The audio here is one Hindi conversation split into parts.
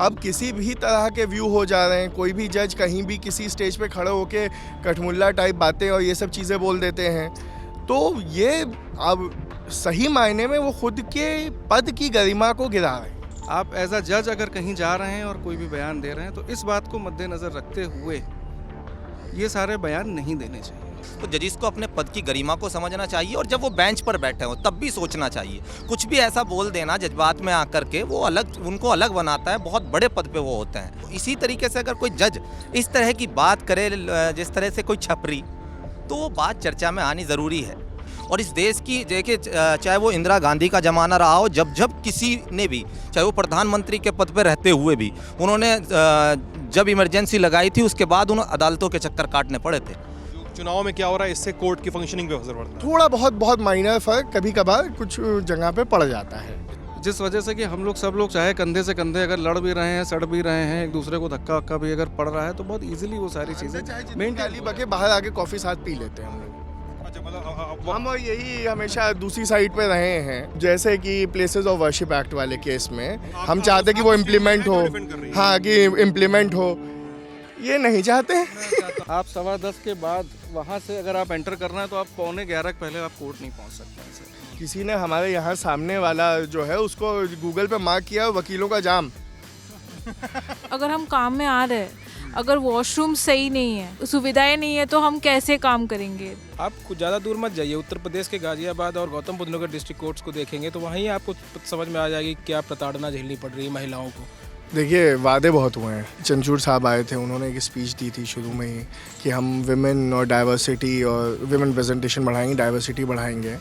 अब किसी भी तरह के व्यू हो जा रहे हैं। कोई भी जज कहीं भी किसी स्टेज पे खड़े होके कठमुल्ला टाइप बातें और ये सब चीज़ें बोल देते हैं। तो ये अब सही मायने में वो खुद के पद की गरिमा को गिरा रहे हैं। आप एज अ जज अगर कहीं जा रहे हैं और कोई भी बयान दे रहे हैं तो इस बात को मद्देनज़र रखते हुए ये सारे बयान नहीं देने चाहिए। तो जजिस को अपने पद की गरिमा को समझना चाहिए और जब वो बेंच पर बैठे हो तब भी सोचना चाहिए। कुछ भी ऐसा बोल देना जज्बात में आकर के वो अलग उनको अलग बनाता है, बहुत बड़े पद पे वो होते हैं। इसी तरीके से अगर कोई जज इस तरह की बात करे जिस तरह से कोई छपरी, तो वो बात चर्चा में आनी ज़रूरी है। और इस देश की देखिए, चाहे वो इंदिरा गांधी का ज़माना रहा हो, जब किसी ने भी, चाहे वो प्रधानमंत्री के पद पर रहते हुए भी, उन्होंने जब इमरजेंसी लगाई थी उसके बाद उन्हें अदालतों के चक्कर काटने पड़े थे। चुनाव में क्या हो रहा है, इससे कोर्ट की फंक्शनिंग पे असर पड़ता है? थोड़ा बहुत माइनर फर्क कभी कभार कुछ जगह पे पड़ जाता है, जिस वजह से कि हम लोग सब लोग चाहे कंधे से कंधे अगर लड़ भी रहे हैं, सड़ भी रहे हैं, एक दूसरे को धक्का वक्का भी अगर पड़ रहा है तो बहुत इजीली वो सारी चीज़ें मेंटली बके बाहर आके कॉफ़ी साथ पी लेते हैं हम लोग। अच्छा, मतलब हम और यही हमेशा दूसरी साइड पे रहे हैं। जैसे कि प्लेसेस ऑफ वर्शिप एक्ट वाले केस में हम चाहते कि वो इम्प्लीमेंट हो। हाँ, कि इम्प्लीमेंट हो, ये नहीं चाहते। आप 10:15 के बाद वहाँ से अगर आप एंटर करना है तो आप 11:45 पहले आप कोर्ट नहीं पहुँच सकते हैं सर। किसी ने हमारे यहाँ सामने वाला जो है उसको गूगल पे मार्क किया वकीलों का जाम। अगर हम काम में आ रहे हैं, अगर वॉशरूम सही नहीं है, सुविधाएं नहीं है, तो हम कैसे काम करेंगे? आप कुछ ज़्यादा दूर मत जाइए, उत्तर प्रदेश के गाजियाबाद और गौतम बुद्ध नगर डिस्ट्रिक्ट कोर्ट्स को देखेंगे तो वहीं आपको समझ में आ जाएगी क्या प्रताड़ना झेलनी पड़ रही है महिलाओं को। देखिए, वादे बहुत हुए हैं। चंचूर साहब आए थे, उन्होंने एक स्पीच दी थी शुरू में ही कि हम विमेन और डाइवर्सिटी और विमेन प्रेजेंटेशन बढ़ाएंगे, डाइवर्सिटी बढ़ाएंगे।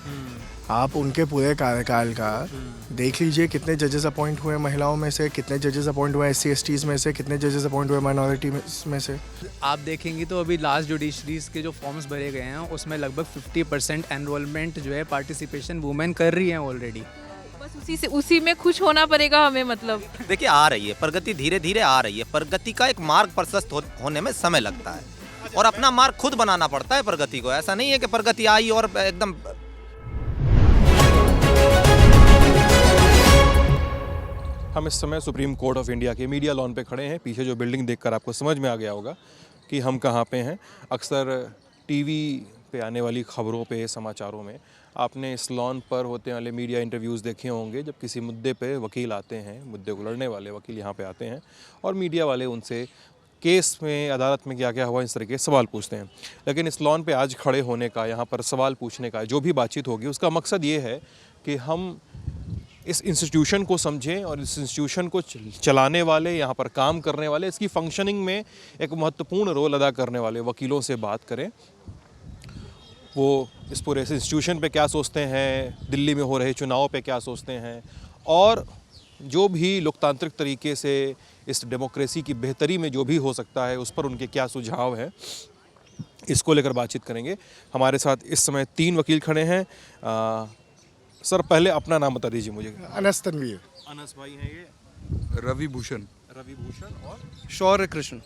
आप उनके पूरे कार्यकाल का देख लीजिए, कितने जजेस अपॉइंट हुए महिलाओं में से, कितने जजेस अपॉइंट हुए SC/STs में से, कितने जजेस अपॉइंट हुए माइनॉरिटी में से। आप देखेंगी तो अभी लास्ट जुडिशरीज के जो फॉर्म्स भरे गए हैं उसमें लगभग 50% एनरोलमेंट जो है पार्टिसिपेशन वुमेन कर रही हैं ऑलरेडी। बस उसी में खुश होना पड़ेगा हमें। मतलब देखिए, आ रही है प्रगति, धीरे धीरे आ रही है। प्रगति का एक मार्ग प्रशस्त होने में समय लगता है और अपना मार्ग खुद बनाना पड़ता है प्रगति को। ऐसा नहीं है कि प्रगति आई और एकदम। हम इस समय सुप्रीम कोर्ट ऑफ इंडिया के मीडिया लॉन पे खड़े हैं। पीछे जो बिल्डिंग देखकर आपको समझ में आ गया होगा कि हम कहाँ पे हैं। अक्सर टीवी पे आने वाली खबरों पे, समाचारों में आपने इस लॉन पर होते वाले मीडिया इंटरव्यूज़ देखे होंगे, जब किसी मुद्दे पे वकील आते हैं, मुद्दे को लड़ने वाले वकील यहाँ पे आते हैं और मीडिया वाले उनसे केस में, अदालत में क्या क्या हुआ, इस तरह के सवाल पूछते हैं। लेकिन इस लॉन पे आज खड़े होने का, यहाँ पर सवाल पूछने का, जो भी बातचीत होगी उसका मकसद ये है कि हम इस इंस्टीट्यूशन को समझें और इस इंस्टीट्यूशन को चलाने वाले, यहाँ पर काम करने वाले, इसकी फंक्शनिंग में एक महत्वपूर्ण रोल अदा करने वाले वकीलों से बात करें। वो इस पूरे इंस्टीट्यूशन पे क्या सोचते हैं, दिल्ली में हो रहे चुनाव पे क्या सोचते हैं और जो भी लोकतांत्रिक तरीके से इस डेमोक्रेसी की बेहतरी में जो भी हो सकता है उस पर उनके क्या सुझाव हैं, इसको लेकर बातचीत करेंगे। हमारे साथ इस समय 3 वकील खड़े हैं। सर, पहले अपना नाम बता दीजिए मुझे। अनस तनवीर। अनस भाई हैं ये। रवि भूषण और शौर्य कृष्ण।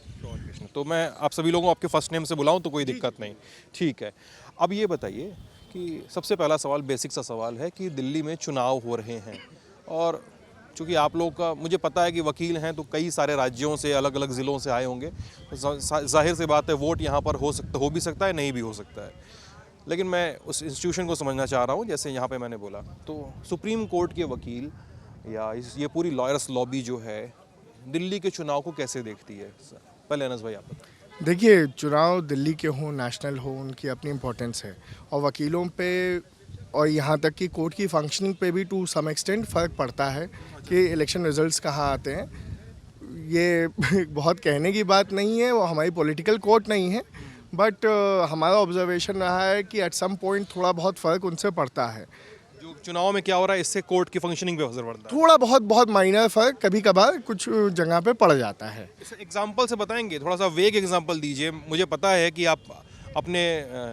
तो मैं आप सभी लोगों को आपके फर्स्ट नेम से बुलाऊं तो कोई दिक्कत नहीं? ठीक है। अब ये बताइए कि सबसे पहला सवाल, बेसिक सा सवाल है कि दिल्ली में चुनाव हो रहे हैं और चूँकि आप लोगों का, मुझे पता है कि वकील हैं तो कई सारे राज्यों से, अलग अलग ज़िलों से आए होंगे, तो जाहिर सी बात है वोट यहाँ पर हो भी सकता है, नहीं भी हो सकता है। लेकिन मैं उस इंस्टीट्यूशन को समझना चाह रहा हूँ। जैसे यहाँ पे मैंने बोला, तो सुप्रीम कोर्ट के वकील या ये पूरी लॉयर्स लॉबी जो है दिल्ली के चुनाव को कैसे देखती है? पहले अनस भाई आप बताएं। देखिए, चुनाव दिल्ली के हों, नेशनल हो, उनकी अपनी इम्पोर्टेंस है और वकीलों पे और यहाँ तक कि कोर्ट की फंक्शनिंग पे भी टू सम एक्सटेंट फ़र्क पड़ता है कि इलेक्शन रिजल्ट्स कहाँ आते हैं। ये बहुत कहने की बात नहीं है, वो हमारी पॉलिटिकल कोर्ट नहीं है, बट हमारा ऑब्जर्वेशन रहा है कि एट सम पॉइंट थोड़ा बहुत फ़र्क उनसे पड़ता है। जो चुनाव में क्या हो रहा है, इससे कोर्ट की फंक्शनिंग पे असर पड़ता है? थोड़ा बहुत माइनर फर्क कभी कभार कुछ जगह पे पड़ जाता है। एग्जाम्पल से बताएंगे, थोड़ा सा वेग एग्जाम्पल दीजिए। मुझे पता है कि आप अपने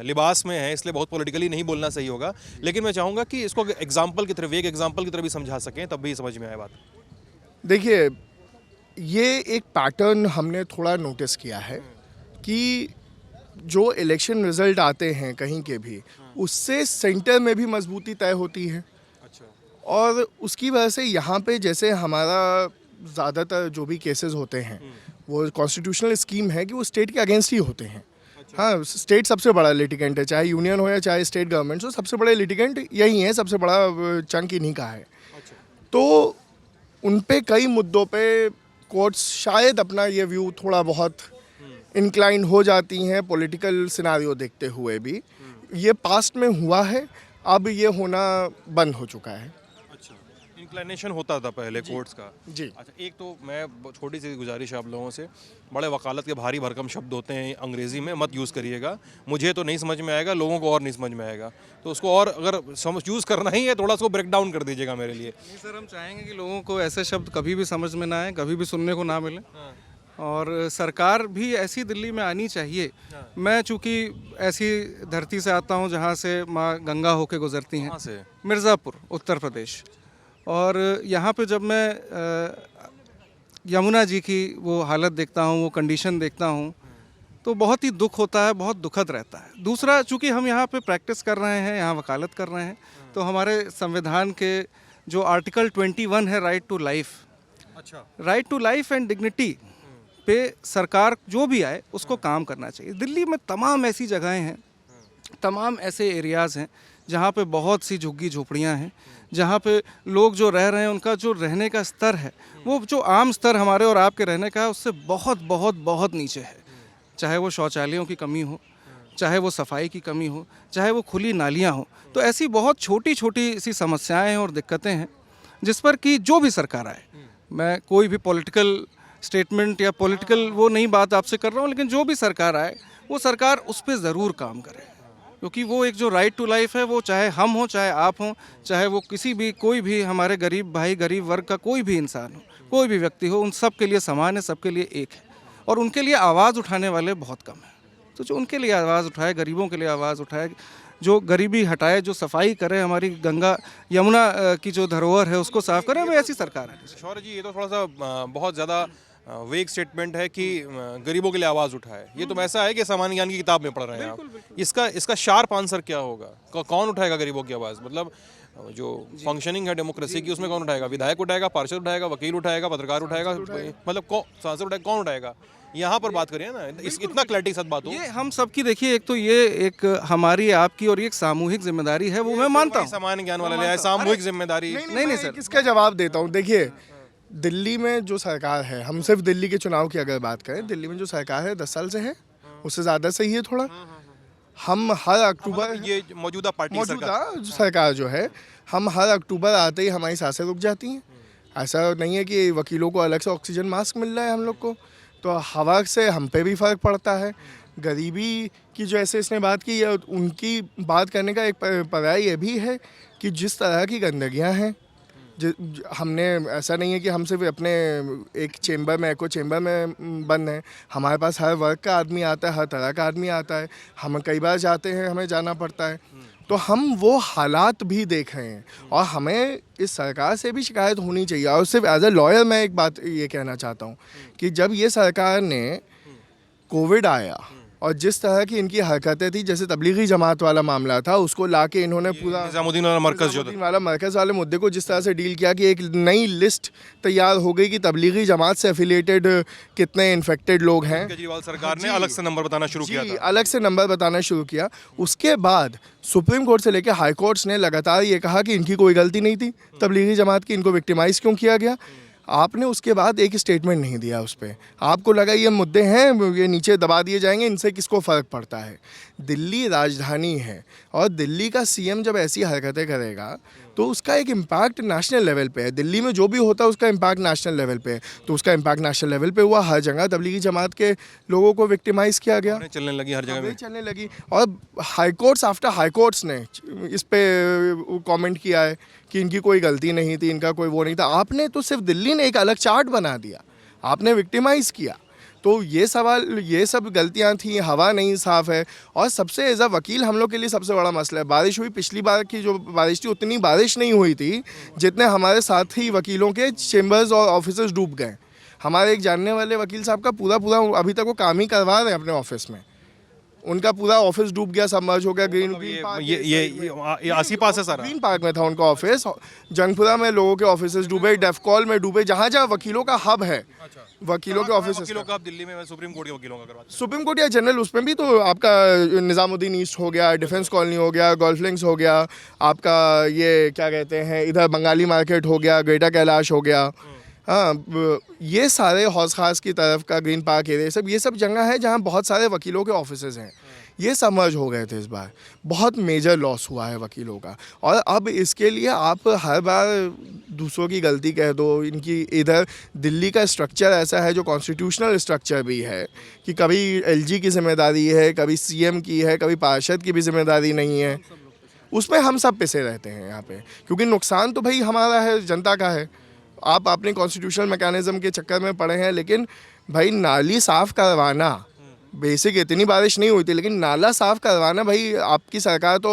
लिबास में हैं, इसलिए बहुत पॉलिटिकली नहीं बोलना सही होगा, लेकिन मैं चाहूँगा कि इसको एग्जाम्पल की तरह, वेग एग्जाम्पल की तरह भी समझा सकें, तब भी समझ में आए बात। देखिए, ये एक पैटर्न हमने थोड़ा नोटिस किया है कि जो इलेक्शन रिजल्ट आते हैं कहीं के भी, उससे सेंटर में भी मजबूती तय होती है। अच्छा। और उसकी वजह से यहाँ पे जैसे हमारा ज़्यादातर जो भी केसेस होते हैं वो कॉन्स्टिट्यूशनल स्कीम है कि वो स्टेट के अगेंस्ट ही होते हैं। हाँ, स्टेट सबसे बड़ा लिटिगेंट है, चाहे यूनियन हो या चाहे स्टेट गवर्नमेंट हो, सबसे बड़े लिटिगेंट यही है, सबसे बड़ा चंक इन्हीं का है। तो उन पे कई मुद्दों पे कोर्ट्स शायद अपना ये व्यू थोड़ा बहुत इंक्लाइन हो जाती हैं पॉलिटिकल सिनारियो देखते हुए भी। ये पास्ट में हुआ है, अब ये होना बंद हो चुका है। अच्छा, इंक्लिनेशन होता था पहले कोर्ट्स का। जी। अच्छा, एक तो मैं छोटी सी गुजारिश है आप लोगों से, बड़े वकालत के भारी भरकम शब्द होते हैं अंग्रेज़ी में, मत यूज़ करिएगा, मुझे तो नहीं समझ में आएगा, लोगों को और नहीं समझ में आएगा, तो उसको और अगर यूज़ करना ही है थोड़ा सा ब्रेक डाउन कर दीजिएगा मेरे लिए। नहीं सर, हम चाहेंगे कि लोगों को ऐसे शब्द कभी भी समझ में ना आए, कभी भी सुनने को ना मिले। और सरकार भी ऐसी दिल्ली में आनी चाहिए। मैं चूँकि ऐसी धरती से आता हूँ जहाँ से माँ गंगा होके गुजरती हैं, कहाँ से? मिर्ज़ापुर, उत्तर प्रदेश। और यहाँ पे जब मैं यमुना जी की वो हालत देखता हूँ, वो कंडीशन देखता हूँ, तो बहुत ही दुख होता है, बहुत दुखद रहता है। दूसरा, चूँकि हम यहाँ पे प्रैक्टिस कर रहे हैं, यहाँ वकालत कर रहे हैं, तो हमारे संविधान के जो आर्टिकल 21 है, राइट टू लाइफ, अच्छा, right to life and dignity पे सरकार जो भी आए उसको काम करना चाहिए। दिल्ली में तमाम ऐसी जगहें हैं, तमाम ऐसे एरियाज़ हैं जहाँ पे बहुत सी झुग्गी झोपड़ियाँ हैं, जहाँ पे लोग जो रह रहे हैं उनका जो रहने का स्तर है वो जो आम स्तर हमारे और आपके रहने का है उससे बहुत बहुत बहुत नीचे है। चाहे वो शौचालयों की कमी हो, चाहे वो सफाई की कमी हो, चाहे वो खुली नालियाँ हो, तो ऐसी बहुत छोटी छोटी सी समस्याएँ और दिक्कतें हैं जिस पर कि जो भी सरकार आए, मैं कोई भी पॉलिटिकल स्टेटमेंट या पॉलिटिकल वो नहीं बात आपसे कर रहा हूँ, लेकिन जो भी सरकार आए वो सरकार उस पर ज़रूर काम करे, क्योंकि वो एक जो राइट टू लाइफ है, वो चाहे हम हों, चाहे आप हों, चाहे वो किसी भी कोई भी हमारे गरीब भाई, गरीब वर्ग का कोई भी इंसान हो, कोई भी व्यक्ति हो, उन सब के लिए समान है, सबके लिए एक है। और उनके लिए आवाज़ उठाने वाले बहुत कम हैं। तो जो उनके लिए आवाज़ उठाए, गरीबों के लिए आवाज़ उठाए, जो गरीबी हटाए, जो सफाई करे, हमारी गंगा यमुना की जो धरोहर है उसको साफ करे, वो ऐसी सरकार है। शौर्य जी, ये तो थोड़ा सा बहुत ज़्यादा वेग स्टेटमेंट है कि गरीबों के लिए आवाज़ उठाए। ये तो ऐसा है कि सामान्य ज्ञान की किताब में पढ़ रहे हैं आप। इसका शार्प आंसर क्या होगा? कौन उठाएगा गरीबों की आवाज़? मतलब जो फंक्शनिंग है डेमोक्रेसी की, उसमें कौन उठाएगा? विधायक उठाएगा, पार्षद उठाएगा, वकील उठाएगा, पत्रकार उठाएगा, मतलब सांसद उठाएगा, कौन उठाएगा? यहाँ पर बात करिए ना, इतना क्लैरिटी के साथ बात हो। ये हम सबकी, देखिए, एक तो ये एक हमारी आपकी और एक सामूहिक जिम्मेदारी है, वो मैं मानता हूँ। सामान्य ज्ञान वाला लिया है, सामूहिक जिम्मेदारी। नहीं सर, इसका जवाब देता हूँ। देखिए, दिल्ली में जो सरकार है, हम सिर्फ दिल्ली के चुनाव की अगर बात करें, दिल्ली में जो सरकार है 10 साल से है, उससे ज़्यादा सही है थोड़ा। हम हर अक्टूबर, ये मौजूदा पार्टी सरकार जो है, हम हर अक्टूबर आते ही हमारी सांसें रुक जाती हैं। ऐसा नहीं है कि वकीलों को अलग से ऑक्सीजन मास्क मिल रहा है हम लोग को, तो हवा से हम पे भी फ़र्क पड़ता है। गरीबी की जो ऐसे इसने बात की है, उनकी बात करने का एक पर्याय ये भी है कि जिस तरह की गंदगियाँ हैं, हमने, ऐसा नहीं है कि हम सिर्फ अपने एक चेंबर में, एको चेंबर में बंद हैं। हमारे पास हर वर्ग का आदमी आता है, हर तरह का आदमी आता है। हम कई बार जाते हैं, हमें जाना पड़ता है, तो हम वो हालात भी देख रहे हैं और हमें इस सरकार से भी शिकायत होनी चाहिए। और सिर्फ एज ए लॉयर मैं एक बात ये कहना चाहता हूँ कि जब ये सरकार ने कोविड आया और जिस तरह की इनकी हरकतें थी, जैसे तबलीगी जमात वाला मामला था, उसको लाके इन्होंने पूरा निजामुद्दीन वाला मरकज़ वाले मुद्दे को जिस तरह से डील किया कि एक नई लिस्ट तैयार हो गई कि तबलीगी जमात से एफिलिएटेड कितने इन्फेक्टेड लोग हैं। केजरीवाल सरकार ने अलग से नंबर बताना शुरू किया था। अलग से नंबर बताना शुरू किया। उसके बाद सुप्रीम कोर्ट से लेकर हाई कोर्ट्स ने लगातार ये कहा कि इनकी कोई गलती नहीं थी, तबलीगी जमात की, इनको विक्टिमाइज क्यों किया गया। आपने उसके बाद एक स्टेटमेंट नहीं दिया उस पर। आपको लगा ये मुद्दे हैं, ये नीचे दबा दिए जाएंगे, इनसे किसको फ़र्क पड़ता है। दिल्ली राजधानी है और दिल्ली का सीएम जब ऐसी हरकतें करेगा तो उसका एक इम्पैक्ट नेशनल लेवल पे है। दिल्ली में जो भी होता है उसका इम्पैक्ट नेशनल लेवल पे है, तो उसका इम्पैक्ट नेशनल लेवल पे हुआ। हर जगह तबलीगी जमात के लोगों को विक्टिमाइज किया गया, चलने लगी हर जगह में, चलने लगी। और high courts after high courts ने इस पे कमेंट किया है कि इनकी कोई गलती नहीं थी, इनका कोई वो नहीं था। आपने तो सिर्फ दिल्ली ने एक अलग चार्ट बना दिया, आपने विक्टिमाइज किया। तो ये सवाल, ये सब गलतियां थी, हवा नहीं साफ़ है। और सबसे एज अ वकील हम लोग के लिए सबसे बड़ा मसला है, बारिश हुई, पिछली बार की जो बारिश थी उतनी बारिश नहीं हुई थी जितने हमारे साथी वकीलों के चेम्बर्स और ऑफिस डूब गए। हमारे एक जानने वाले वकील साहब का पूरा अभी तक वो काम ही करवा रहे हैं अपने ऑफिस में, उनका पूरा ऑफिस डूब गया, सबमर्ज हो गया। ग्रीन ये आसी पास है सारा। ग्रीन पार्क में था उनका ऑफिस, जंगपुरा में लोगों के ऑफिस डूबे, डेफकॉल में डूबे, जहाँ जहाँ वकीलों का हब है, वकीलों के ऑफिस। वकीलों का आप दिल्ली में सुप्रीम कोर्ट के वकीलों का करवाते सुप्रीम कोर्ट या जनरल, उसमें भी तो आपका निज़ामुद्दीन ईस्ट हो गया, डिफेंस कॉलोनी हो गया, गोल्फ लिंक्स हो गया, आपका ये क्या कहते हैं इधर बंगाली मार्केट हो गया, ग्रेटर कैलाश हो गया, हाँ ये सारे हौस खास की तरफ का ग्रीन पार्क एरिया, ये सब जगह है जहाँ बहुत सारे वकीलों के ऑफिसेज हैं। ये सबमर्ज हो गए थे इस बार, बहुत मेजर लॉस हुआ है वकीलों का। और अब इसके लिए आप हर बार दूसरों की गलती कह दो। इनकी इधर दिल्ली का स्ट्रक्चर ऐसा है जो कॉन्स्टिट्यूशनल स्ट्रक्चर भी है कि कभी एलजी की जिम्मेदारी है, कभी सीएम की है, कभी पार्षद की भी जिम्मेदारी नहीं है। उसमें हम सब पिसे रहते हैं यहाँ पे, क्योंकि नुकसान तो भाई हमारा है, जनता का है। आप अपने कॉन्स्टिट्यूशनल मैकेनिज्म के चक्कर में पड़े हैं, लेकिन भाई नाली साफ़ करवाना, बेसिक इतनी बारिश नहीं हुई थी लेकिन नाला साफ़ करवाना भाई आपकी सरकार तो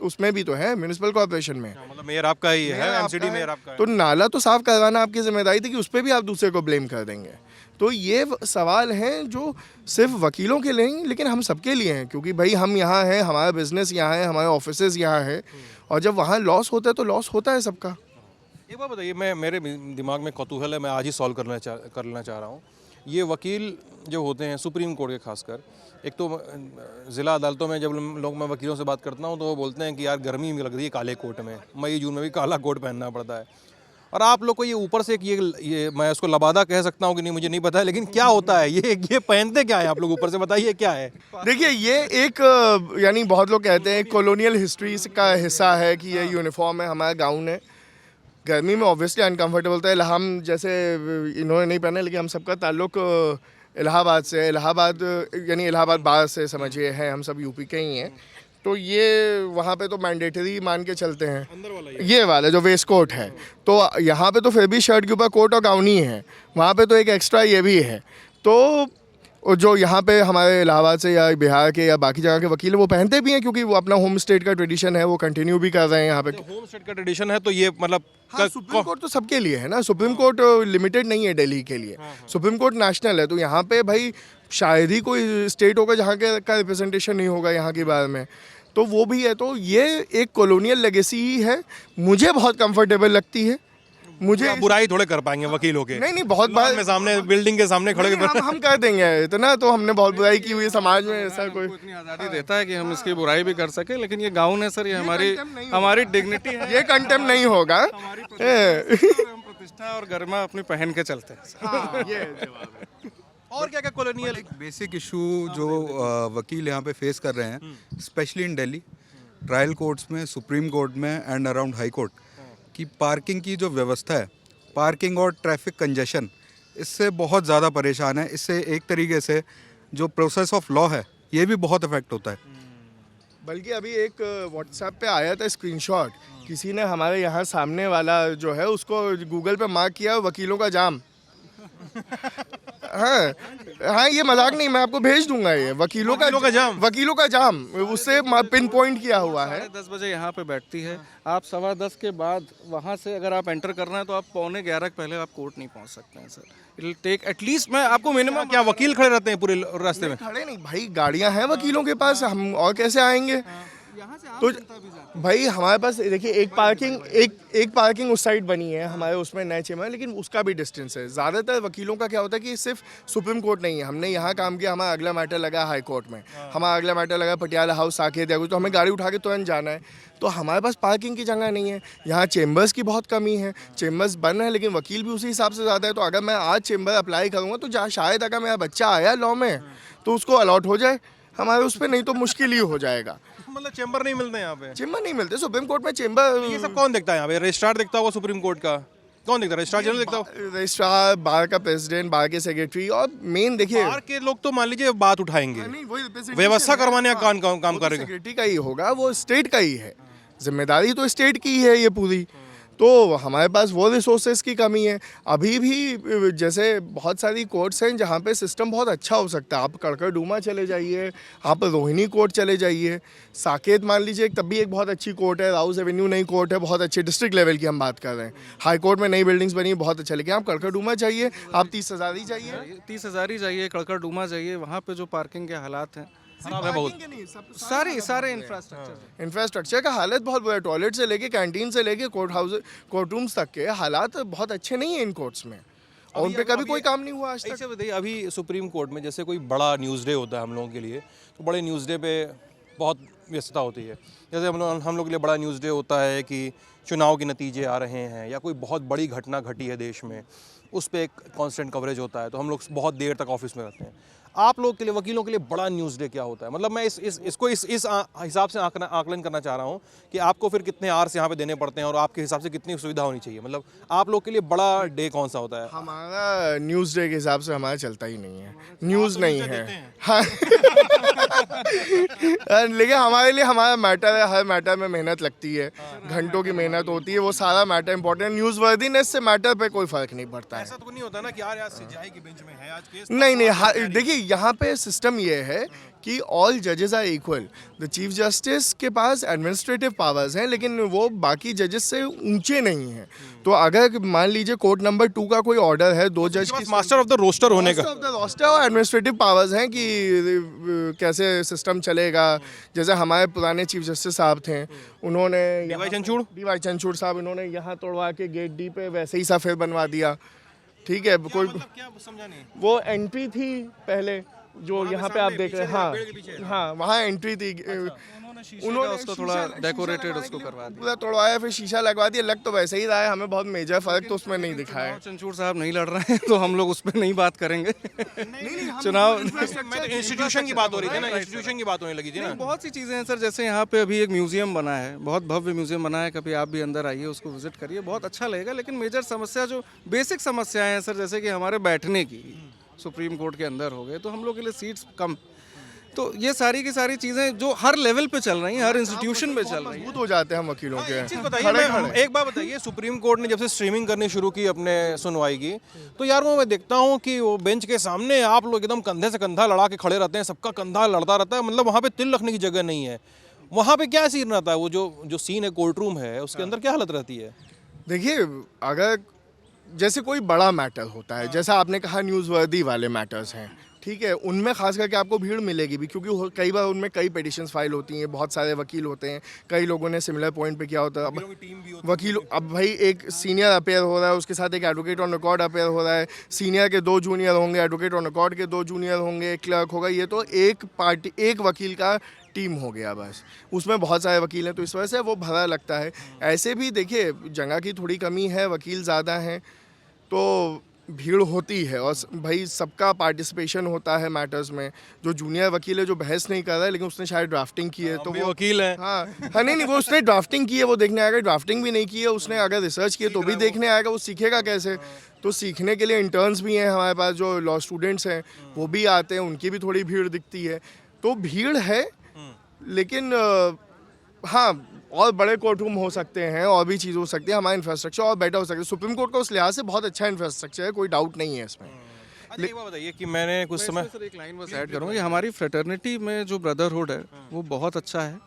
उसमें भी तो है, म्यूनिसिपल कॉर्पोरेशन में। मतलब मेयर आपका ही है, एमसीडी मेयर आपका है। तो नाला तो साफ़ करवाना आपकी जिम्मेदारी थी कि उस पर भी आप दूसरे को ब्लेम कर देंगे। तो ये सवाल हैं जो सिर्फ वकीलों के लिए नहीं लेकिन हम सबके लिए हैं, क्योंकि भाई हम यहाँ हैं, हमारा बिजनेस यहाँ है, हमारे ऑफिसेज यहाँ है, और जब वहाँ लॉस होता है तो लॉस होता है सबका। एक बात बताइए, मेरे दिमाग में कौतूहल है, मैं आज ही सॉल्व करना चाह रहा हूँ। ये वकील जो होते हैं सुप्रीम कोर्ट के खासकर, एक तो ज़िला अदालतों में जब लोग मैं वकीलों से बात करता हूँ तो वो बोलते हैं कि यार गर्मी भी लग रही है काले कोट में, मई जून में भी काला कोट पहनना पड़ता है। और आप लोग को ये ऊपर से ये मैं उसको लबादा कह सकता हूँ कि नहीं मुझे नहीं पता है, लेकिन क्या होता है ये पहनते क्या है आप लोग ऊपर से, बताइए क्या है? देखिए ये एक यानी बहुत लोग कहते हैं कॉलोनियल हिस्ट्री का हिस्सा है कि ये यूनिफॉर्म है, हमारा गाउन है। गर्मी में ऑब्वियसली अनकंफर्टेबल तो है। हम जैसे इन्होंने नहीं पहने लेकिन हम सबका ताल्लुक इलाहाबाद से है। इलाहाबाद यानी इलाहाबाद बार से समझिए है, हम सब यूपी के ही हैं। तो ये वहाँ पे तो मैंडेटरी मान के चलते हैं, अंदर वाला ये वाला जो वेस्ट कोट है। तो यहाँ पे तो फिर भी शर्ट के ऊपर कोट और गाउन ही है, वहाँ पे तो एक एक्स्ट्रा ये भी है। तो जो यहाँ पे हमारे इलाहाबाद से या बिहार के या बाकी जगह के वकील वो पहनते भी हैं, क्योंकि वो अपना होम स्टेट का ट्रेडिशन है, वो कंटिन्यू भी कर रहे हैं यहाँ पे। होम स्टेट का ट्रेडिशन है तो ये मतलब हाँ, सुप्रीम कोर्ट तो सबके लिए है ना, सुप्रीम कोर्ट लिमिटेड नहीं है दिल्ली के लिए, सुप्रीम कोर्ट नेशनल है। तो यहाँ पे भाई शायद ही कोई स्टेट होगा जहाँ के का रिप्रेजेंटेशन नहीं होगा यहाँ के बारे में, तो वो भी है। तो ये एक कॉलोनियल लेगेसी ही है, मुझे बहुत कंफर्टेबल लगती है। मुझे बुराई थोड़े कर पाएंगे वकीलों के, नहीं बहुत बार में सामने बिल्डिंग के सामने खड़े हम कर देंगे इतना, तो हमने बहुत बुराई की हुई है समाज में, ऐसा कोई इतनी आज़ादी देता है कि हम इसकी बुराई भी कर सके, लेकिन ये गाउन है सर, ये हमारी डिग्निटी है, ये कंटेम नहीं होगा। हम प्रतिष्ठा और गरिमा अपनी पहन के चलते हैं। और क्या क्या कॉलोनियल बेसिक इशू जो वकील यहाँ पे फेस कर रहे हैं, specially in Delhi trial courts में, सुप्रीम कोर्ट में एंड अराउंड हाई कोर्ट, कि पार्किंग की जो व्यवस्था है, पार्किंग और ट्रैफिक कंजेशन, इससे बहुत ज़्यादा परेशान है। इससे एक तरीके से जो प्रोसेस ऑफ लॉ है ये भी बहुत इफेक्ट होता है। बल्कि अभी एक व्हाट्सएप पे आया था स्क्रीनशॉट, किसी ने हमारे यहाँ सामने वाला जो है उसको गूगल पे मार्क किया वकीलों का जाम। हाँ ये मजाक नहीं, मैं आपको भेज दूंगा, ये वकीलों का जाम उससे पिन पॉइंट किया हुआ है। 10 बजे यहाँ पे बैठती है, आप 10:15 के बाद वहाँ से अगर आप एंटर करना है तो आप 11:45 पहले आप कोर्ट नहीं पहुँच सकते हैं sir. It will take at least, मैं आपको मिनिमम, क्या वकील खड़े रहते हैं पूरे रास्ते में? खड़े नहीं भाई, गाड़ियाँ हैं वकीलों के पास, हम और कैसे आएंगे? तो भाई हमारे पास देखिए एक पार्किंग उस साइड बनी है हमारे उसमें नए चेम्बर, लेकिन उसका भी डिस्टेंस है। ज़्यादातर वकीलों का क्या होता है कि सिर्फ सुप्रीम कोर्ट नहीं है, हमने यहाँ काम किया, हमारा अगला मैटर लगा हाई कोर्ट में, हमारा अगला मैटर लगा पटियाला हाउस, साकेत या कुछ, तो हमें गाड़ी उठा के तुरंत जाना है। तो हमारे पास पार्किंग की जगह नहीं है, यहाँ चेम्बर्स की बहुत कमी है, चेम्बर्स बंद है लेकिन वकील भी उसी हिसाब से ज़्यादा है। तो अगर मैं आज चेम्बर अप्लाई करूँगा तो जहाँ शायद अगर मेरा बच्चा आया लॉ में तो उसको अलॉट हो जाए हमारे उस पर, नहीं तो मुश्किल ही हो जाएगा। मतलब चेंबर नहीं मिलते यहाँ पे? चेम्बर नहीं मिलते सुप्रीम कोर्ट में। चेम्बर ये सब कौन देखता है यहाँ पे? रजिस्ट्रार देखता होगा सुप्रीम कोर्ट का? कौन देखता है? रजिस्ट्रार जनरल देखता होगा? रजिस्ट्रार, बार का प्रेसिडेंट, बार के सेक्रेटरी, और मेन देखिए बार के लोग तो मान लीजिए बात उठाएंगे, नहीं वही representation व्यवस्था है। करवाने का हाँ, काम वो करेगा। सेक्रेटरी का ही होगा, वो स्टेट का ही है, जिम्मेदारी तो स्टेट की ही है ये पूरी। तो हमारे पास वो रिसोर्सेज की कमी है। अभी भी जैसे बहुत सारी कोर्ट्स हैं जहाँ पे सिस्टम बहुत अच्छा हो सकता है, आप कड़कड़डूमा चले जाइए, आप रोहिणी कोर्ट चले जाइए, साकेत मान लीजिए तब भी एक बहुत अच्छी कोर्ट है, राउस एवेन्यू नई कोर्ट है, बहुत अच्छी डिस्ट्रिक्ट लेवल की हम बात कर रहे हैं। हाई कोर्ट में नई बिल्डिंग्स बनी है, बहुत अच्छा, लेकिन आप कड़कड़डूमा चाहिए, आप 30,000 ही चाहिए, 30,000 ही चाहिए, कड़कड़डूमा चाहिए। वहाँ पे जो पार्किंग के हालात हैं खराब है बहुत। सारे इंफ्रास्ट्रक्चर इंफ्रास्ट्रक्चर का हालत बहुत बुरा है। टॉयलेट से लेके कैंटीन से लेके कोर्ट रूम्स तक के हालात बहुत अच्छे नहीं है इन कोर्ट्स में, और उन पे कभी कोई काम नहीं हुआ आज तक। ऐसे बताइए, अभी सुप्रीम कोर्ट में जैसे कोई बड़ा न्यूज़ डे होता है हम लोगों के लिए, तो बड़े न्यूज़ डे पे बहुत व्यस्तता होती है। जैसे हम लोग के लिए बड़ा न्यूज़ डे होता है कि चुनाव के नतीजे आ रहे हैं या कोई बहुत बड़ी घटना घटी है देश में, उस पर एक कांस्टेंट कवरेज होता है, तो हम लोग बहुत देर तक ऑफिस में रहते हैं। आप लोग के लिए, वकीलों के लिए बड़ा न्यूज़ डे क्या होता है? मतलब मैं इसको इस हिसाब से आकलन करना चाह रहा हूँ कि आपको फिर कितने आवर्स यहाँ पे देने पड़ते हैं और आपके हिसाब से कितनी सुविधा होनी चाहिए। मतलब आप लोग के लिए बड़ा डे कौन सा होता है? हमारा न्यूज़ डे के हिसाब से हमारा चलता ही नहीं है, न्यूज़ नहीं है। हाँ लेकिन हमारे लिए हमारा मैटर है, हर मैटर में मेहनत लगती है, घंटों की मेहनत होती है, वो सारा मैटर इंपॉर्टेंट। न्यूज़ वर्दीनेस से मैटर पे कोई फ़र्क नहीं पड़ता है। ऐसा तो नहीं होता ना कि यार आज सिंचाई की बेंच में है आज केस। नहीं, देखिए यहाँ पे सिस्टम ये है कि ऑल जजेस are equal. The chief justice के पास एडमिनिस्ट्रेटिव पावर्स हैं, लेकिन वो बाकी जजेस से ऊंचे नहीं हैं। तो अगर मान लीजिए कोर्ट नंबर 2 का कोई ऑर्डर है, 2 जज की मास्टर ऑफ द रोस्टर होने का, ऑफ द रोस्टर और एडमिनिस्ट्रेटिव पावर्स हैं कि कैसे सिस्टम चलेगा। जैसे हमारे पुराने चीफ जस्टिस साहब थे, उन्होंने डीवाई चंचूड़ साहब, इन्होंने यहाँ तोड़वा के गेट डी पे वैसे ही सा फिर बनवा दिया। ठीक है, कोई क्या समझा नहीं। वो एंट्री थी पहले जो यहाँ पे आप देख रहे हैं, हाँ वहाँ एंट्री थी। उन्होंने उसको थोड़ा डेकोरेटेड उसको करवा दिया, पूरा तोड़वाया, फिर शीशा लगवा दिया। लग तो वैसे ही रहा है, हमें बहुत मेजर फर्क तो उसमें नहीं दिखा है। चंचूड़ साहब नहीं लड़ रहे हैं तो हम लोग उस पर नहीं बात करेंगे। चुनाव इंस्टीट्यूशन की बात हो रही थी ना, इंस्टीट्यूशन की बात होने लगी थी ना। बहुत सी चीज़ें हैं सर, जैसे यहाँ पे अभी एक म्यूजियम बना है, बहुत भव्य म्यूजियम बना है, कभी आप भी अंदर आइए, उसको विजिट करिए, बहुत अच्छा लगेगा। लेकिन मेजर समस्या जो बेसिक समस्याएं हैं सर, जैसे कि हमारे बैठने की, सुप्रीम कोर्ट के अंदर हो गए तो हम लोग के लिए सीट्स कम, तो ये सारी की सारी चीज़ें जो हर लेवल पे चल रही हैं, हर इंस्टीट्यूशन पे चल रही हैं। हो जाते हैं हम वकीलों के। एक चीज़ बताइए, एक बात बताइए, सुप्रीम कोर्ट ने जब से स्ट्रीमिंग करनी शुरू की अपने सुनवाई की, तो यार वो मैं देखता हूँ कि वो बेंच के सामने आप लोग एकदम कंधे से कंधा लड़ा के खड़े रहते हैं, सबका कंधा लड़ता रहता है, मतलब वहाँ पे तिल रखने की जगह नहीं है। वहाँ पे क्या सीन रहता है? वो जो सीन है कोर्ट रूम है, उसके अंदर क्या हालत रहती है? देखिए, अगर जैसे कोई बड़ा मैटर होता है, जैसा आपने कहा न्यूज़वर्दी वाले मैटर्स हैं, ठीक है, उनमें खास करके आपको भीड़ मिलेगी भी, क्योंकि कई बार उनमें कई पिटिशंस फाइल होती हैं, बहुत सारे वकील होते हैं, कई लोगों ने सिमिलर पॉइंट पे किया होता है। अब वकील, अब भाई एक सीनियर अपेयर हो रहा है, उसके साथ एक एडवोकेट ऑन रिकॉर्ड अपेयर हो रहा है, सीनियर के 2 जूनियर होंगे, एडवोकेट ऑन रिकॉर्ड के 2 जूनियर होंगे, एक क्लर्क होगा, ये तो एक वकील का टीम हो गया बस। उसमें बहुत सारे वकील हैं, तो इस वजह से वो भरा लगता है। ऐसे भी देखिए, जगह की थोड़ी कमी है, वकील ज़्यादा हैं, तो भीड़ होती है, और भाई सबका पार्टिसिपेशन होता है मैटर्स में। जो जूनियर वकील है, जो बहस नहीं कर रहा है, लेकिन उसने शायद ड्राफ्टिंग की है, तो वो वकील है। हाँ नहीं, वो उसने ड्राफ्टिंग की है, वो देखने आएगा। ड्राफ्टिंग भी नहीं की है उसने, अगर रिसर्च की है तो भी देखने आएगा, वो सीखेगा कैसे। तो सीखने के लिए इंटर्न्स भी हैं हमारे पास, जो लॉ स्टूडेंट्स हैं वो भी आते हैं, उनकी भी थोड़ी भीड़ दिखती है। तो भीड़ है, लेकिन हाँ, और बड़े कोर्ट रूम हो सकते हैं, और भी चीज़ हो सकती है, हमारा इंफ्रास्ट्रक्चर और बेटर हो सकता है। सुप्रीम कोर्ट का उस लिहाज से बहुत अच्छा इंफ्रास्ट्रक्चर है, कोई डाउट नहीं है इसमें। अच्छा, एक बात बताइए कि मैंने कुछ समय सर एक लाइन बस ऐड करूँगा कि हमारी फ्रेटर्निटी में जो ब्रदरहुड है वो बहुत अच्छा है,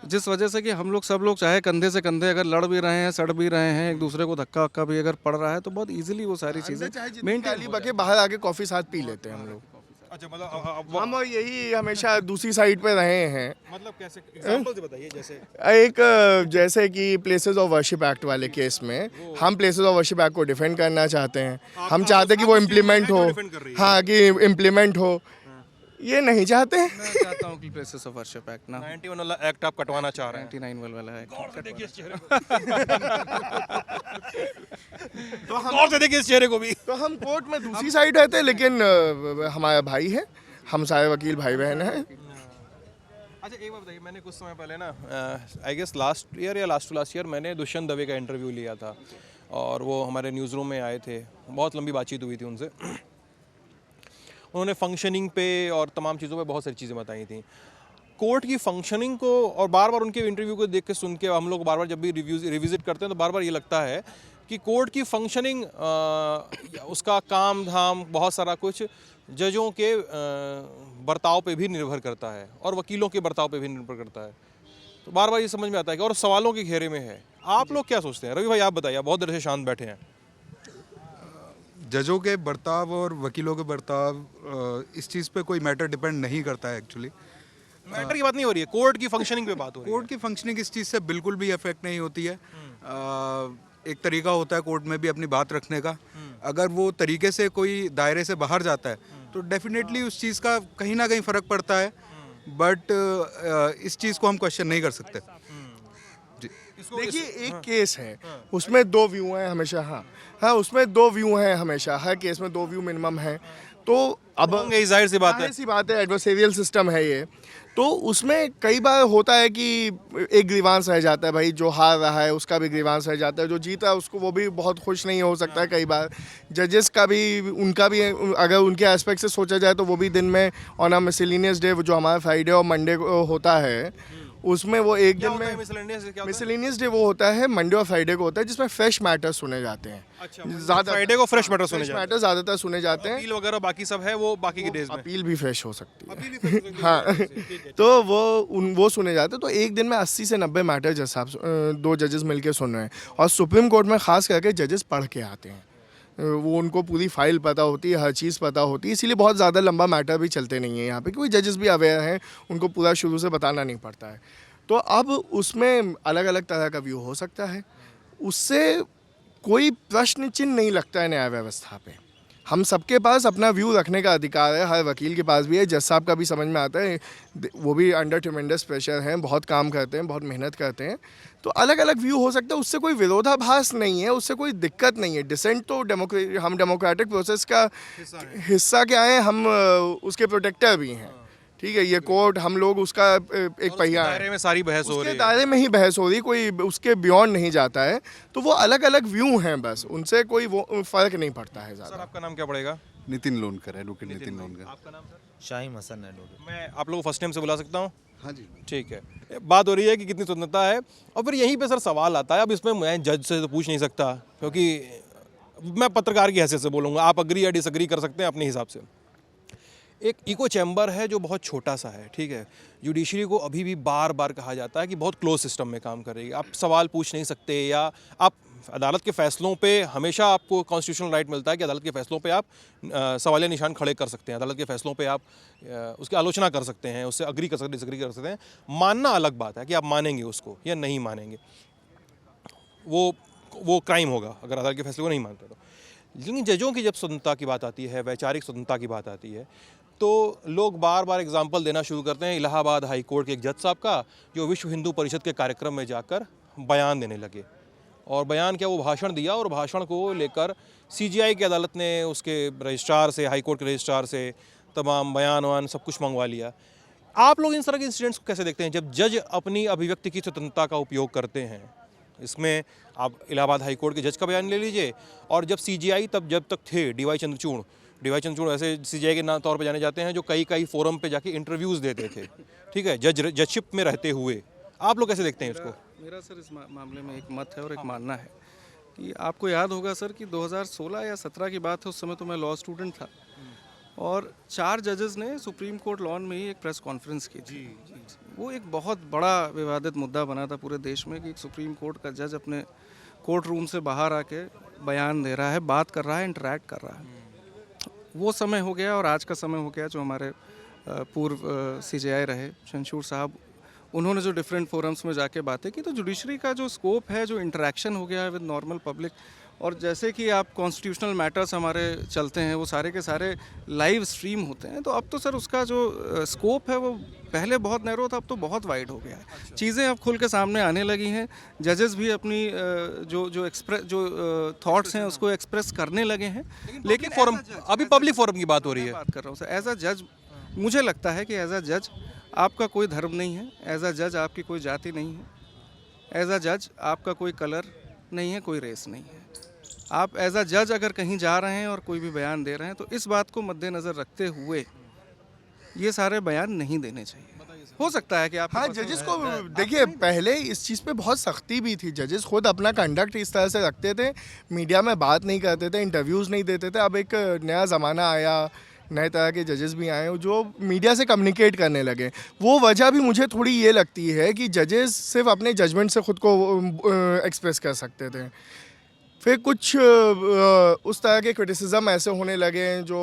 जिस वजह से कि हम लोग सब लोग चाहे कंधे से कंधे अगर लड़ भी रहे हैं, सड़ भी रहे हैं, एक दूसरे को धक्का वक्का भी अगर पड़ रहा है, तो बहुत इजीली वो सारी चीज़ें मेंटेन बके बाहर आके कॉफ़ी साथ पी लेते हैं हम लोग। अच्छा, मतलब हम और यही हमेशा दूसरी साइड पे रहे हैं। मतलब कैसे, एग्जांपल से बताइए। जैसे कि प्लेसेस ऑफ वर्शिप एक्ट वाले केस में हम प्लेसेस ऑफ वर्शिप एक्ट को डिफेंड करना चाहते हैं। हम चाहते हैं कि वो इम्प्लीमेंट हो, हाँ कि इम्प्लीमेंट हो, ये नहीं चाहते हैं। मैं चाहता हूँ कि प्लेसेस ऑफ वर्शिप एक्ट ना 91 वाला एक्ट आप कटवाना चाह रहे हैं। 99 वाला एक्ट। देखिए इस चेहरे तो हम और से देखिए इस चेहरे को भी। तो हम कोर्ट में दूसरी साइड रहते हैं, लेकिन हमारा भाई है, हम सारे वकील भाई बहन हैं। अच्छा, एक बात बताइए, मैंने कुछ समय पहले ना आई गेस लास्ट ईयर या लास्ट टू लास्ट ईयर मैंने दुष्यंत दवे का इंटरव्यू लिया था, और वो हमारे न्यूज़ रूम में आए थे, बहुत लंबी बातचीत हुई थी उनसे। उन्होंने फंक्शनिंग पे और तमाम चीज़ों पे बहुत सारी चीज़ें बताई थी, कोर्ट की फंक्शनिंग को, और बार बार उनके इंटरव्यू को देख के सुन के हम लोग बार बार जब भी रिविजिट करते हैं तो बार बार ये लगता है कि कोर्ट की फंक्शनिंग, उसका काम धाम, बहुत सारा कुछ जजों के बर्ताव पे भी निर्भर करता है और वकीलों के बर्ताव पे भी निर्भर करता है। तो बार बार ये समझ में आता है कि और सवालों के घेरे में है। आप लोग क्या सोचते हैं? रवि भाई आप बताइए, बहुत देर से शांत बैठे हैं। जजों के बर्ताव और वकीलों के बर्ताव, इस चीज़ पे कोई मैटर डिपेंड नहीं करता है एक्चुअली। मैटर की बात नहीं हो रही है, कोर्ट की फंक्शनिंग पे बात हो रही है। कोर्ट की फंक्शनिंग इस चीज़ से बिल्कुल भी अफेक्ट नहीं होती है। एक तरीका होता है कोर्ट में भी अपनी बात रखने का। अगर वो तरीके से कोई दायरे से बाहर जाता है तो डेफिनेटली उस चीज़ का कहीं ना कहीं फ़र्क पड़ता है, बट इस चीज़ को हम क्वेश्चन नहीं कर सकते। जी। देखिए एक केस है, उसमें दो व्यू हैं हमेशा। हाँ, उसमें दो व्यू हैं हमेशा, हर केस में दो व्यू मिनिमम है। तो अब होंगे, जाहिर सी बात है। जाहिर सी बात है, एडवर्सेरियल सिस्टम है ये। तो उसमें कई बार होता है कि एक ग्रीवांस रह जाता है, भाई जो हार रहा है उसका भी ग्रीवांस रह जाता है, जो जीता है उसको वो भी बहुत खुश नहीं हो सकता है। कई बार जजेस का भी, उनका भी, अगर उनके एस्पेक्ट से सोचा जाए तो वो भी दिन में ऑन अ मिसलेनियस डे, जो हमारा फ्राइडे और मंडे को होता है, उसमें वो एक दिन में मिसलेनियस डे वो होता है, मंडे और फ्राइडे को होता है, जिसमें फ्रेश मैटर सुने जाते हैं। ज़्यादा फ्राइडे को फ्रेश मैटर सुने जाते हैं, मैटर ज़्यादातर सुने जाते हैं। अपील वगैरह बाकी सब है वो बाकी के डेज में। अपील भी फ्रेश हो सकती है। हाँ, तो वो सुने जाते हैं। तो एक दिन में 80 से 90 मैटर जज साहब, दो जजेस मिलके सुन रहे हैं, और सुप्रीम कोर्ट में खास करके जजेस पढ़ के आते हैं। वो उनको पूरी फाइल पता होती है, हर चीज़ पता होती है, इसीलिए बहुत ज़्यादा लंबा मैटर भी चलते नहीं है यहाँ पे, क्योंकि जजेस भी अवेयर हैं, उनको पूरा शुरू से बताना नहीं पड़ता है। तो अब उसमें अलग अलग तरह का व्यू हो सकता है, उससे कोई प्रश्न चिन्ह नहीं लगता है न्याय व्यवस्था पे। हम सबके पास अपना व्यू रखने का अधिकार है, हर वकील के पास भी है, जज साहब का भी समझ में आता है, वो भी अंडर ट्रिमेंडस प्रेशर हैं, बहुत काम करते हैं, बहुत मेहनत करते हैं। तो अलग अलग व्यू हो सकता है, उससे कोई विरोधाभास नहीं है, उससे कोई दिक्कत नहीं है। डिसेंट तो हम डेमोक्रेटिक प्रोसेस का हिस्सा क्या है, हम उसके प्रोटेक्टर भी हैं। ठीक है, ये कोर्ट, हम लोग उसका एक पहिया है, दायरे में सारी बहस हो रही है, दायरे में ही बहस हो रही, कोई उसके बियॉन्ड नहीं जाता है। तो वो अलग अलग व्यू हैं, बस उनसे कोई वो फर्क नहीं पड़ता है सर ज़्यादा। आपका नाम क्या पड़ेगा? नितिन लोनकर, एडवोकेट नितिन लोनकर। आपका नाम सर? शाहीम हसन एडवोकेट। मैं आप लोगों को फर्स्ट टाइम से बुला सकता हूँ? हाँ जी। ठीक है, बात हो रही है कि कितनी स्वतंत्रता है, और फिर यहीं पे सर सवाल आता है। अब इसमें मैं जज से तो पूछ नहीं सकता, क्योंकि मैं पत्रकार की हैसियत से बोलूँगा, आप अग्री या डिसअग्री कर सकते हैं अपने हिसाब से। एक इको चैम्बर है जो बहुत छोटा सा है, ठीक है। जुडिशरी को अभी भी बार बार कहा जाता है कि बहुत क्लोज सिस्टम में काम कर रही है, आप सवाल पूछ नहीं सकते, या आप अदालत के फैसलों पे हमेशा आपको कॉन्स्टिट्यूशनल राइट मिलता है कि अदालत के फैसलों पे आप सवालिया निशान खड़े कर सकते हैं, अदालत के फैसलों पे आप उसकी आलोचना कर सकते हैं, उससे अग्री कर सकते हैं, डिसअग्री कर सकते हैं। मानना अलग बात है कि आप मानेंगे उसको या नहीं मानेंगे, वो क्राइम होगा अगर अदालत के फैसले को नहीं मानते तो। लेकिन जजों की जब स्वतंत्रता की बात आती है, वैचारिक स्वतंत्रता की बात आती है, तो लोग बार बार एग्जाम्पल देना शुरू करते हैं इलाहाबाद हाई कोर्ट के एक जज साहब का, जो विश्व हिंदू परिषद के कार्यक्रम में जाकर बयान देने लगे। और बयान क्या, वो भाषण दिया, और भाषण को लेकर सीजीआई की अदालत ने उसके रजिस्ट्रार से, हाई कोर्ट के रजिस्ट्रार से तमाम बयान वान सब कुछ मंगवा लिया। आप लोग इन तरह के इंसिडेंट्स को कैसे देखते हैं, जब जज अपनी अभिव्यक्ति की स्वतंत्रता का उपयोग करते हैं? इसमें आप इलाहाबाद हाई कोर्ट के जज का बयान ले लीजिए, और जब सीजीआई जब तक थे, डीवाई चंद्रचूड़ ऐसे सीजीआई के तौर पे जाने जाते हैं, जो कई फोरम पे जाके इंटरव्यूज़ देते थे, ठीक है, जजशिप में रहते हुए। आप लोग कैसे देखते हैं इसको? मेरा सर इस मामले में एक मत है और एक मानना है कि आपको याद होगा सर कि 2016 या 17 की बात है, उस समय तो मैं लॉ स्टूडेंट था, और 4 जजेस ने सुप्रीम कोर्ट लॉन में ही एक प्रेस कॉन्फ्रेंस की थी। वो एक बहुत बड़ा विवादित मुद्दा बना था पूरे देश में कि एक सुप्रीम कोर्ट का जज अपने कोर्ट रूम से बाहर आके बयान दे रहा है, बात कर रहा है, इंटरैक्ट कर रहा है। वो समय हो गया और आज का समय हो गया। जो हमारे पूर्व सीजेआई रहे चंद्रचूड़ साहब, उन्होंने जो डिफरेंट फोरम्स में जाके बातें की, तो जुडिशरी का जो स्कोप है, जो इंटरेक्शन हो गया है विद नॉर्मल पब्लिक, और जैसे कि आप कॉन्स्टिट्यूशनल मैटर्स हमारे चलते हैं, वो सारे के सारे लाइव स्ट्रीम होते हैं, तो अब तो सर उसका जो स्कोप है वो पहले बहुत नैरो था, अब तो बहुत वाइड हो गया है। चीज़ें अब खुल के सामने आने लगी हैं, जजेस भी अपनी जो थॉट्स हैं उसको एक्सप्रेस करने लगे हैं। लेकिन फोरम, अभी पब्लिक फोरम की बात हो रही है। बात कर रहा हूँ सर, एज अ जज मुझे लगता है कि एज अ जज आपका कोई धर्म नहीं है, एज अ जज आपकी कोई जाति नहीं है, एज अ जज आपका कोई कलर नहीं है, कोई रेस नहीं है। आप एज अ जज अगर कहीं जा रहे हैं और कोई भी बयान दे रहे हैं, तो इस बात को मद्देनज़र रखते हुए ये सारे बयान नहीं देने चाहिए। हो सकता है कि आप, हाँ, जजेस को देखिए, पहले इस चीज़ पे बहुत सख्ती भी थी, जजेस खुद अपना कंडक्ट इस तरह से रखते थे, मीडिया में बात नहीं करते थे, इंटरव्यूज़ नहीं देते थे। अब एक नया ज़माना आया, नए तरह के जजेस भी आए जो मीडिया से कम्युनिकेट करने लगे। वो वजह भी मुझे थोड़ी ये लगती है कि जजेस सिर्फ अपने जजमेंट से ख़ुद को एक्सप्रेस कर सकते थे, फिर कुछ उस तरह के क्रिटिसिज्म ऐसे होने लगे जो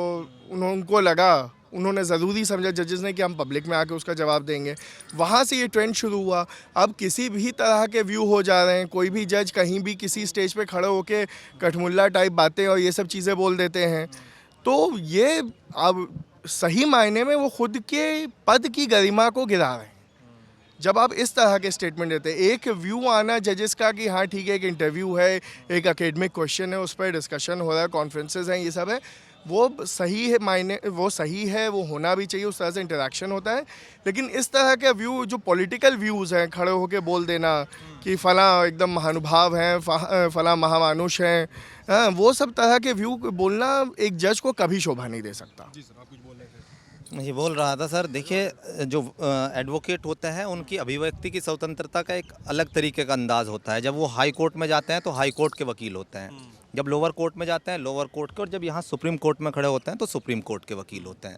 उनको लगा उन्होंने ज़रूरी समझा जजेस ने कि हम पब्लिक में आके उसका जवाब देंगे। वहाँ से ये ट्रेंड शुरू हुआ। अब किसी भी तरह के व्यू हो जा रहे हैं, कोई भी जज कहीं भी किसी स्टेज पे खड़े होके कठमुल्ला टाइप बातें और ये सब चीज़ें बोल देते हैं। तो ये अब सही मायने में वो खुद के पद की गरिमा को गिरा रहे हैं जब आप इस तरह के स्टेटमेंट देते हैं। एक व्यू आना जजेस का कि हाँ ठीक है, एक इंटरव्यू है, एक एकेडमिक क्वेश्चन है, उस पर डिस्कशन हो रहा है, कॉन्फ्रेंसेज हैं, ये सब है, वो सही है, मायने वो सही है, वो होना भी चाहिए, उस तरह से इंटरेक्शन होता है। लेकिन इस तरह के व्यू जो पॉलिटिकल व्यूज़ हैं, खड़े होकर बोल देना कि फ़लाँ एकदम महानुभाव हैं, फ़लाँ महामानुष हैं, हाँ, वो सब तरह के व्यू बोलना एक जज को कभी शोभा नहीं दे सकता। मैं ये बोल रहा था सर, देखिए जो एडवोकेट होते हैं उनकी अभिव्यक्ति की स्वतंत्रता का एक अलग तरीके का अंदाज़ होता है। जब वो हाई कोर्ट में जाते हैं तो हाई कोर्ट के वकील होते हैं, जब लोअर कोर्ट में जाते हैं लोअर कोर्ट के, और जब यहाँ सुप्रीम कोर्ट में खड़े होते हैं तो सुप्रीम कोर्ट के वकील होते हैं।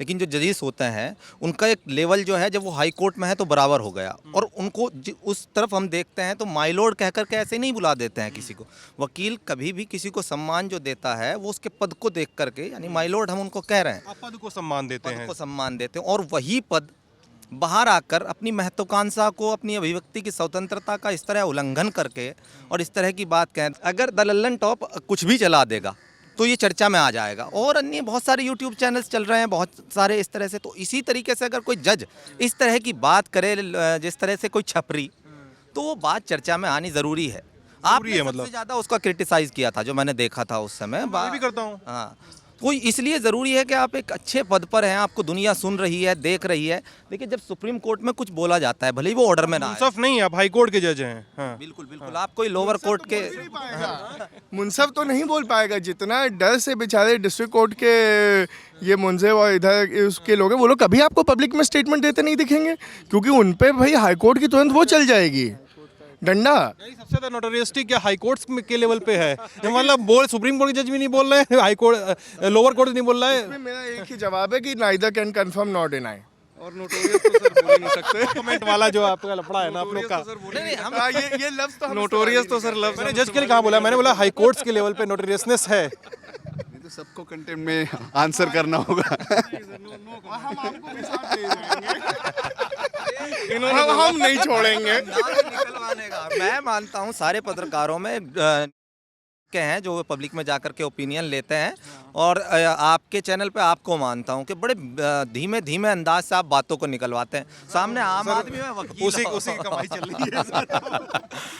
लेकिन जो जजेस होते हैं उनका एक लेवल जो है, जब वो हाई कोर्ट में है तो बराबर हो गया, और उनको उस तरफ हम देखते हैं तो माय लॉर्ड कह करके ऐसे नहीं बुला देते हैं किसी को। वकील कभी भी किसी को सम्मान जो देता है वो उसके पद को देख करके, यानी माय लॉर्ड हम उनको कह रहे हैं, आप पद को सम्मान देते हैं, पद को सम्मान देते हैं, और वही पद बाहर आकर अपनी महत्वाकांक्षा को, अपनी अभिव्यक्ति की स्वतंत्रता का इस तरह उल्लंघन करके और इस तरह की बात कहें, अगर द लल्लन टॉप कुछ भी चला देगा तो ये चर्चा में आ जाएगा। और अन्य बहुत सारे यूट्यूब चैनल्स चल रहे हैं, बहुत सारे इस तरह से। तो इसी तरीके से अगर कोई जज इस तरह की बात करे, जिस तरह से कोई छपरी, तो वो बात चर्चा में आनी ज़रूरी है। आपने सबसे ज़्यादा उसका क्रिटिसाइज़ किया था, जो मैंने देखा था उस समय। मैं भी करता हूँ। हाँ, कोई इसलिए ज़रूरी है कि आप एक अच्छे पद पर हैं, आपको दुनिया सुन रही है, देख रही है। देखिए जब सुप्रीम कोर्ट में कुछ बोला जाता है, भले ही वो ऑर्डर में ना आए, मुंसफ नहीं, आप हाई कोर्ट के जज हैं। हाँ। बिल्कुल बिल्कुल, आप कोई लोअर कोर्ट के मुंसफ तो नहीं बोल पाएगा। जितना डर से बेचारे डिस्ट्रिक्ट कोर्ट के ये मुंसफ और इधर उसके लोग हैं, वो लोग कभी आपको पब्लिक में स्टेटमेंट देते नहीं दिखेंगे, क्योंकि उन पे भाई हाई कोर्ट की तुरंत वो चल जाएगी डंडा। सबसे ज़्यादा नोटोरियस्टिक क्या हाई कोर्ट्स के लेवल पे है, मतलब बोल सुप्रीम कोर्ट के जज भी नहीं बोल रहे हैं, हाई कोर्ट लोअर कोर्ट नहीं बोल रहा है। इसमें मेरा एक ही जवाब है कि neither can confirm not deny. और नोटोरियस तो सर बोल ही नहीं सकते। कमेंट वाला जो आपका लफड़ा है ना आप लोग का, नहीं हम ये लफ्ज तो नोटोरियस तो सर लफ्ज मैंने जज के लिए कहाँ बोला, मैंने बोला हाई कोर्ट्स के लेवल पे नोटोरियसनेस है। नहीं तो सबको कंटेंट में आंसर करना होगा। हम नहीं छोड़ेंगे। निकलवाने का मैं मानता हूँ सारे पत्रकारों में के हैं जो पब्लिक में जाकर के ओपिनियन लेते हैं, और आपके चैनल पे आपको मानता हूँ कि बड़े धीमे धीमे अंदाज से आप बातों को निकलवाते हैं। सामने आम आदमी में वकील उसी की कमाई चल रही है।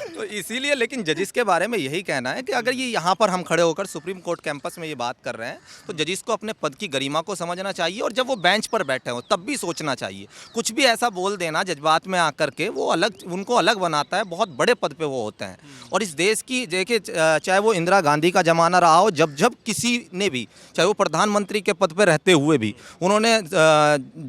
तो इसीलिए, लेकिन जजिस के बारे में यही कहना है कि अगर ये यहाँ पर हम खड़े होकर सुप्रीम कोर्ट कैंपस में ये बात कर रहे हैं तो जजिस को अपने पद की गरिमा को समझना चाहिए, और जब वो बेंच पर बैठे हो तब भी सोचना चाहिए। कुछ भी ऐसा बोल देना जज्बात में आकर के वो अलग, उनको अलग बनाता है। बहुत बड़े पद पे वो होते हैं, और इस देश की देखिए, चाहे वो इंदिरा गांधी का ज़माना रहा हो, जब जब किसी ने भी, चाहे वो प्रधानमंत्री के पद पे रहते हुए भी, उन्होंने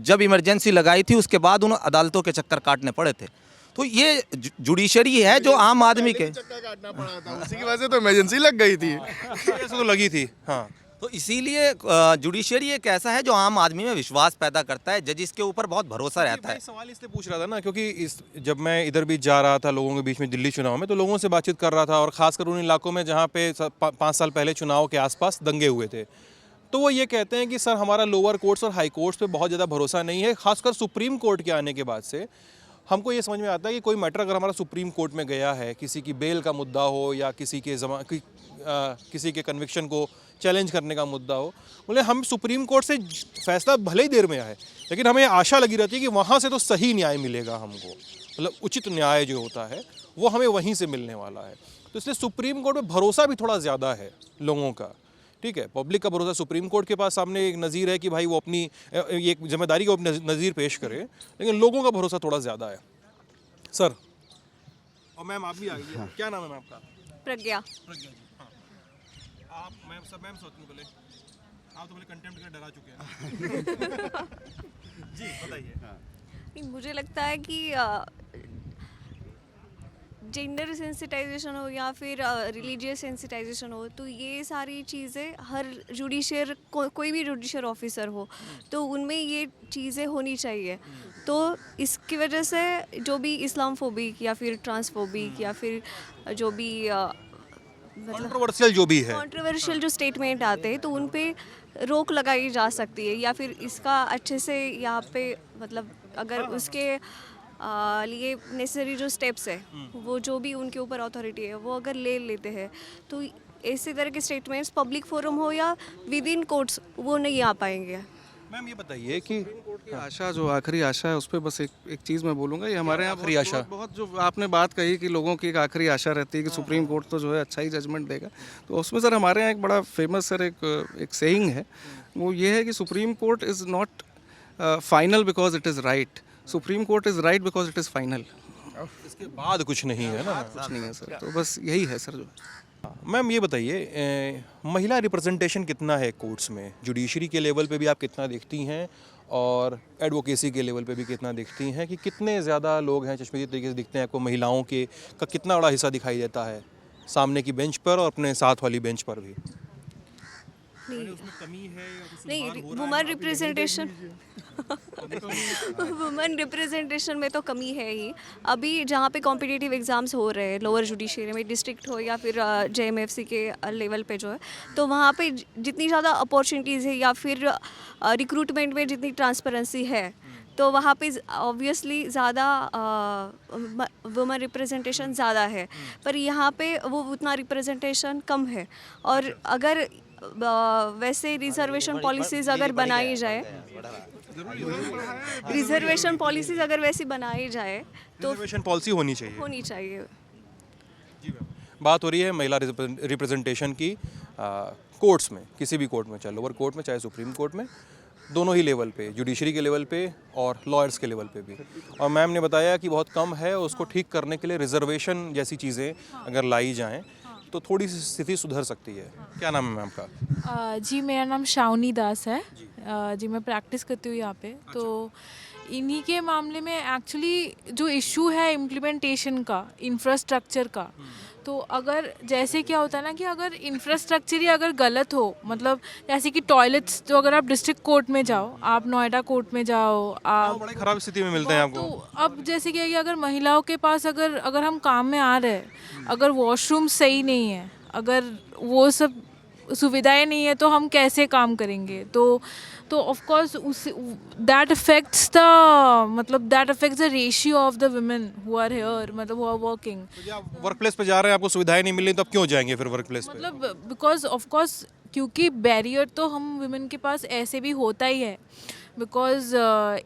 जब इमरजेंसी लगाई थी उसके बाद उन्हें अदालतों के चक्कर काटने पड़े थे। तो ये जुडिशरी है जो आम आदमी के चक्कर काटना पड़ा था, उसी की वजह से तो इमरजेंसी लग गई थी। ऐसे तो लगी थी। हाँ, तो इसीलिए जुडिशरी एक ऐसा है जो आम आदमी में विश्वास पैदा करता है, जजिस के ऊपर बहुत भरोसा रहता है। सवाल इसलिए पूछ रहा था ना, क्योंकि जब मैं इधर भी जा रहा था लोगों के बीच में दिल्ली चुनाव में, तो लोगों से बातचीत कर रहा था, और ख़ासकर उन इलाकों में जहाँ पे 5 साल पहले चुनाव के आसपास दंगे हुए थे, तो वो ये कहते हैं कि सर हमारा लोअर कोर्ट्स और हाई कोर्ट्स पे बहुत ज़्यादा भरोसा नहीं है। खासकर सुप्रीम कोर्ट के आने के बाद से हमको ये समझ में आता है कि कोई मैटर अगर हमारा सुप्रीम कोर्ट में गया है, किसी की बेल का मुद्दा हो या किसी के कन्विक्शन को चैलेंज करने का मुद्दा हो, बोले हम सुप्रीम कोर्ट से फैसला भले ही देर में आए, लेकिन हमें आशा लगी रहती है कि वहाँ से तो सही न्याय मिलेगा हमको, मतलब उचित न्याय जो होता है वो हमें वहीं से मिलने वाला है। तो इसलिए सुप्रीम कोर्ट में भरोसा भी थोड़ा ज़्यादा है लोगों का। ठीक है, पब्लिक का भरोसा सुप्रीम कोर्ट के पास सामने एक नज़ीर है कि भाई वो अपनी एक जिम्मेदारी को अपनी नज़ीर पेश करे, लेकिन लोगों का भरोसा थोड़ा ज़्यादा है। सर और मैम आप भी आ गई। हाँ। क्या नाम है मैम आपका? प्रज्ञा। प्रज्ञा जी। हाँ, आप मैम सोचने बोले, आप तो बोले कंटेम्प्ट के डरा चुके हैं। जी बताइए। हाँ। मुझे लगता है कि जेंडर सेंसिटाइजेशन हो या फिर रिलीजियस सेंसिटाइजेशन हो, तो ये सारी चीज़ें हर जुडिशियर कोई भी जुडिशियल ऑफिसर हो तो उनमें ये चीज़ें होनी चाहिए। तो इसकी वजह से जो भी इस्लामफोबिक या फिर ट्रांसफोबिक या फिर जो भी कंट्रोवर्शियल जो भी है, कंट्रोवर्शियल जो स्टेटमेंट आते हैं, तो उन पे रोक लगाई जा सकती है, या फिर इसका अच्छे से यहाँ पे मतलब अगर उसके लिए नेसेसरी जो स्टेप्स है वो जो भी उनके ऊपर अथॉरिटी है वो अगर ले लेते हैं तो इसी तरह के स्टेटमेंट्स पब्लिक फोरम हो या विद इन कोर्ट्स वो नहीं आ पाएंगे। मैम ये बताइए कि की आशा जो आखिरी आशा है उस पर बस एक चीज़ मैं बोलूँगा, ये हमारे यहाँ आखिरी आशा? बहुत जो आपने बात कही कि लोगों की एक आखिरी आशा रहती है कि सुप्रीम कोर्ट तो जो है अच्छा ही जजमेंट देगा, तो उसमें सर हमारे यहाँ एक बड़ा फेमस सर एक सेइंग है, वो ये है कि supreme court is not final because it is right, supreme court is right because it is final. इसके बाद कुछ नहीं है ना? कुछ नहीं है सर, तो बस यही है सर। जो मैम ये बताइए महिला रिप्रेजेंटेशन कितना है कोर्ट्स में? जुडिशरी के लेवल पे भी आप कितना देखती हैं और एडवोकेसी के लेवल पे भी कितना देखती हैं कि कितने ज़्यादा लोग हैं चश्मदीद तरीके से दिखते हैं आपको, महिलाओं के का कितना बड़ा हिस्सा दिखाई देता है सामने की बेंच पर और अपने साथ वाली बेंच पर भी? नहीं, वुमेन रिप्रेजेंटेशन वुमेन रिप्रेजेंटेशन में तो कमी है ही। अभी जहाँ पे कॉम्पिटिटिव एग्ज़ाम्स हो रहे हैं लोअर जुडिशरी में, डिस्ट्रिक्ट हो या फिर JMFC के लेवल पे जो है, तो वहाँ पे जितनी ज़्यादा अपॉर्चुनिटीज़ है या फिर रिक्रूटमेंट में जितनी ट्रांसपेरेंसी है तो वहाँ पे ऑब्वियसली ज़्यादा वुमेन रिप्रेजेंटेशन ज़्यादा है, पर यहाँ पे वो उतना रिप्रेजेंटेशन कम है। और अगर वैसे रिजर्वेशन पॉलिसीज़ अगर बनाई जाए, रिजर्वेशन पॉलिसीज़ अगर वैसी बनाई जाए तो रिजर्वेशन पॉलिसी होनी चाहिए। बात हो रही है महिला रिप्रेजेंटेशन की कोर्ट्स में, किसी भी कोर्ट में, चाहे लोअर कोर्ट में चाहे सुप्रीम कोर्ट में, दोनों ही लेवल पे, जुडिशरी के लेवल पे और लॉयर्स के लेवल पे भी। और मैम ने बताया कि बहुत कम है, उसको ठीक करने के लिए रिजर्वेशन जैसी चीज़ें अगर लाई जाएं तो थोड़ी सी स्थिति सुधर सकती है। क्या नाम है मैम का? जी मेरा नाम शावनी दास है। जी मैं प्रैक्टिस करती हूँ यहाँ पे। तो इन्हीं के मामले में एक्चुअली जो इशू है इम्प्लीमेंटेशन का, इंफ्रास्ट्रक्चर का, तो अगर जैसे क्या होता है ना कि अगर इंफ्रास्ट्रक्चर ही अगर गलत हो, मतलब जैसे कि टॉयलेट्स, जो अगर आप डिस्ट्रिक्ट कोर्ट में जाओ, आप नोएडा कोर्ट में जाओ, आप बड़ी खराब स्थिति में मिलते हैं आपको। तो अब जैसे क्या है कि अगर महिलाओं के पास अगर हम काम में आ रहे हैं, अगर वॉशरूम सही नहीं है, अगर वो सब सुविधाएं नहीं है तो हम कैसे काम करेंगे? तो of course that affects the ratio of the women who are here, मतलब who are working. Work place पे जा रहे हैं, आपको सुविधाएं नहीं मिल रही, तो अब क्यों जाएंगे फिर वर्क प्लेस पे? मतलब बिकॉज ऑफ कोर्स क्योंकि बैरियर तो हम वुमेन के पास ऐसे भी होता ही है। बिकॉज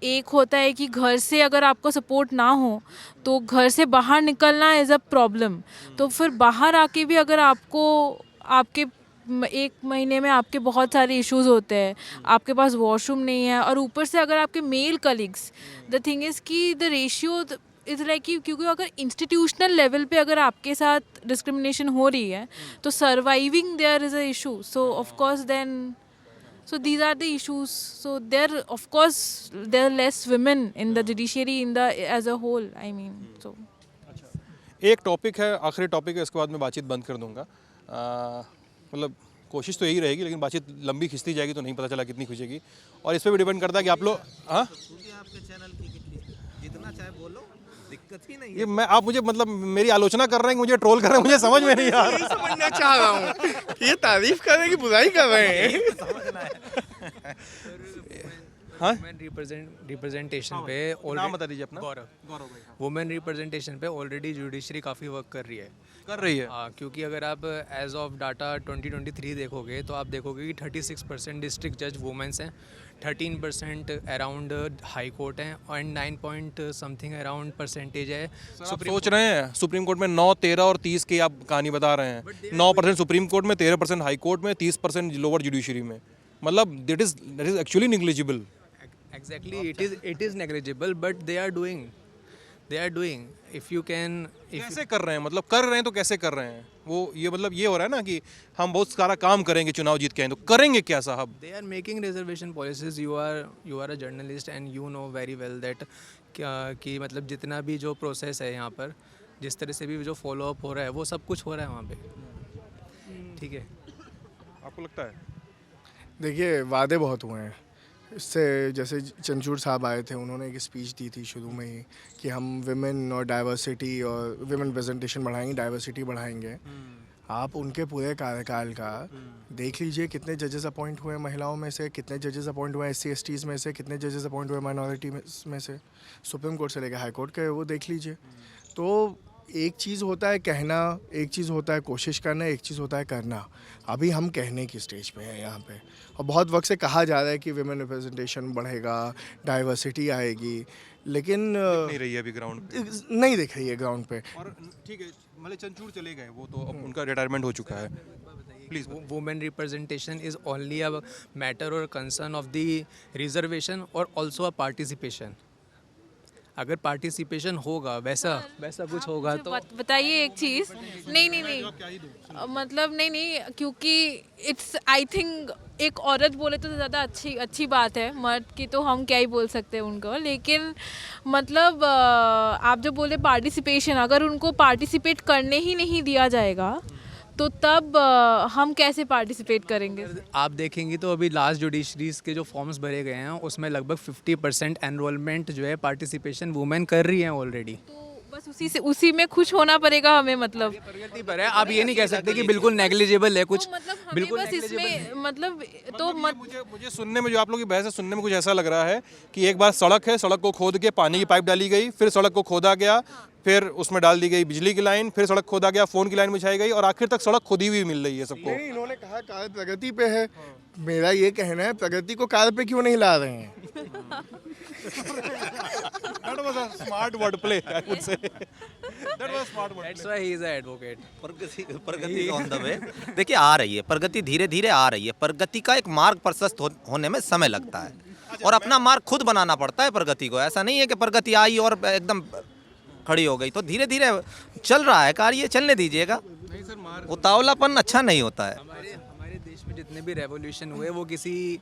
एक होता है कि घर से अगर आपको सपोर्ट ना हो तो घर से बाहर निकलना इज़ अ प्रॉब्लम। तो फिर बाहर आके भी अगर आपके एक महीने में आपके बहुत सारे इश्यूज होते हैं, आपके पास वॉशरूम नहीं है, और ऊपर से अगर आपके male colleagues, the thing is कि द रेशियो इज़ लाइक कि क्योंकि अगर इंस्टीट्यूशनल लेवल पे अगर आपके साथ डिस्क्रिमिनेशन हो रही है तो surviving there is a issue. So of course then so these are the issues. So there of course there are less women in the judiciary as a whole, I mean. So एक टॉपिक है, आखिरी टॉपिक है, इसके बाद मैं बातचीत बंद कर दूंगा। मतलब कोशिश तो यही रहेगी, लेकिन बातचीत लंबी खिंचती जाएगी तो नहीं पता चला कितनी खिंचेगी, और इस पर भी डिपेंड करता है कि आप लोग आपके चैनल की जितना चाहे बोलो, दिक्कत ही नहीं है। ये मैं, आप मुझे मतलब मेरी आलोचना कर रहे हैं, मुझे ट्रोल कर रहे हैं, मुझे समझ में नहीं आ रहा। यही समझना चाह रहा हूँ, ये तारीफ कर रहे हैं कि बुराई कर रहे हैं? हाँ? वुमेन रिप्रेजेंटेशन पे नाम बता दीजिए अपना। गौरव भाई। वुमेन रिप्रेजेंटेशन पे ऑलरेडी जुडिशरी काफ़ी वर्क कर रही है। हाँ, क्योंकि अगर आप एज ऑफ डाटा 2023 देखोगे तो आप देखोगे कि 36% डिस्ट्रिक्ट जज वुमेन्स हैं, 13% अराउंड हाई कोर्ट हैं, and 9 point something around percentage है। आप सोच रहे हैं सुप्रीम कोर्ट में 9, 13 और 30 की आप कहानी बता रहे हैं। 9% सुप्रीम कोर्ट में, 13% हाई कोर्ट में, 30% लोअर जुडिशरी में, मतलब that is actually negligible. Exactly, it is negligible, but they are doing. If you can, कैसे कर रहे हैं, मतलब कर रहे हैं तो कैसे कर रहे हैं वो? ये मतलब ये हो रहा है ना कि हम बहुत सारा काम करेंगे, चुनाव जीत के आए तो करेंगे क्या साहब? they are making reservation policies. You are a journalist and you know very well that कि मतलब जितना भी जो प्रोसेस है यहाँ पर, जिस तरह से भी जो फॉलो अप हो रहा है, वो सब कुछ हो रहा है वहाँ पे। ठीक है, आपको लगता है? देखिए, वादे बहुत हुए हैं इससे। जैसे चंचूड़ साहब आए थे, उन्होंने एक स्पीच दी थी शुरू में ही कि हम विमेन और डाइवर्सिटी और विमेन प्रेजेंटेशन बढ़ाएंगे, डाइवर्सिटी बढ़ाएंगे। आप उनके पूरे कार्यकाल का देख लीजिए, कितने जजेस अपॉइंट हुए महिलाओं में से, कितने जजेस अपॉइंट हुए SC/STs में से, कितने जजेस अपॉइंट हुए माइनॉरिटी में से, सुप्रीम कोर्ट से लेकर हाई कोर्ट के, वो देख लीजिए। तो एक चीज़ होता है कहना, एक चीज़ होता है कोशिश करना, एक चीज़ होता है करना। अभी हम कहने की स्टेज पे हैं यहाँ पे, और बहुत वक्त से कहा जा रहा है कि विमेन रिप्रेजेंटेशन बढ़ेगा, डाइवर्सिटी आएगी, लेकिन नहीं रही है अभी ग्राउंड पे। नहीं दिख रही है ग्राउंड पे। और ठीक है, मतलब चंचूड़ चले गए वो तो, अब उनका रिटायरमेंट हो चुका है। Please. Women representation is only a matter और कंसर्न ऑफ द रिजर्वेशन और ऑल्सो अ पार्टिसिपेशन। अगर पार्टिसिपेशन होगा वैसा कुछ होगा तो बताइए एक चीज़। नहीं मतलब नहीं, क्योंकि इट्स आई थिंक एक औरत बोले तो ज़्यादा अच्छी बात है, मर्द की तो हम क्या ही बोल सकते हैं उनको। लेकिन मतलब आप जो बोले पार्टिसिपेशन, अगर उनको पार्टिसिपेट करने ही नहीं दिया जाएगा तो तब हम कैसे पार्टिसिपेट करेंगे? आप देखेंगे तो अभी लास्ट जुडिशरीज के जो फॉर्म्स भरे गए हैं उसमें लगभग 50% एनरोलमेंट जो है पार्टिसिपेशन वुमेन कर रही हैं ऑलरेडी। तो बस उसी में खुश होना पड़ेगा हमें, मतलब प्रगति पर है। आप ये नहीं कह सकते कि बिल्कुल नेग्लिजिबल है कुछ, तो मतलब हमें बिल्कुल बस इसमें मतलब तो मुझे सुनने में, जो आप लोगों की बहस है सुनने में कुछ ऐसा लग रहा है कि एक बार सड़क है, सड़क को खोद के पानी की पाइप डाली गई, फिर सड़क को खोदा गया, फिर उसमें डाल दी गई बिजली की लाइन, फिर सड़क खोदा गया, फोन की लाइन बिछाई गई, और आखिर तक सड़क खुदी हुई मिल रही है सबको। नहीं, इन्होंने कहा कार्य प्रगति पे है। मेरा ये कहना है प्रगति को कार्य पे क्यों नहीं ला रहे हैं? That was a smart wordplay, I would say. That was a smart wordplay. That's why he is an advocate. Pragati on the way. देखिए आ रही है प्रगति, धीरे धीरे आ रही है। प्रगति का एक मार्ग प्रशस्त होने में समय लगता है और अपना मार्ग खुद बनाना पड़ता है प्रगति को। ऐसा नहीं है कि प्रगति आई और एकदम खड़ी हो गई। तो धीरे धीरे चल रहा है कार्य, चलने दीजिएगा। उतावलापन अच्छा नहीं होता है। हमारे देश में जितने भी रेवोल्यूशन हुए वो किसी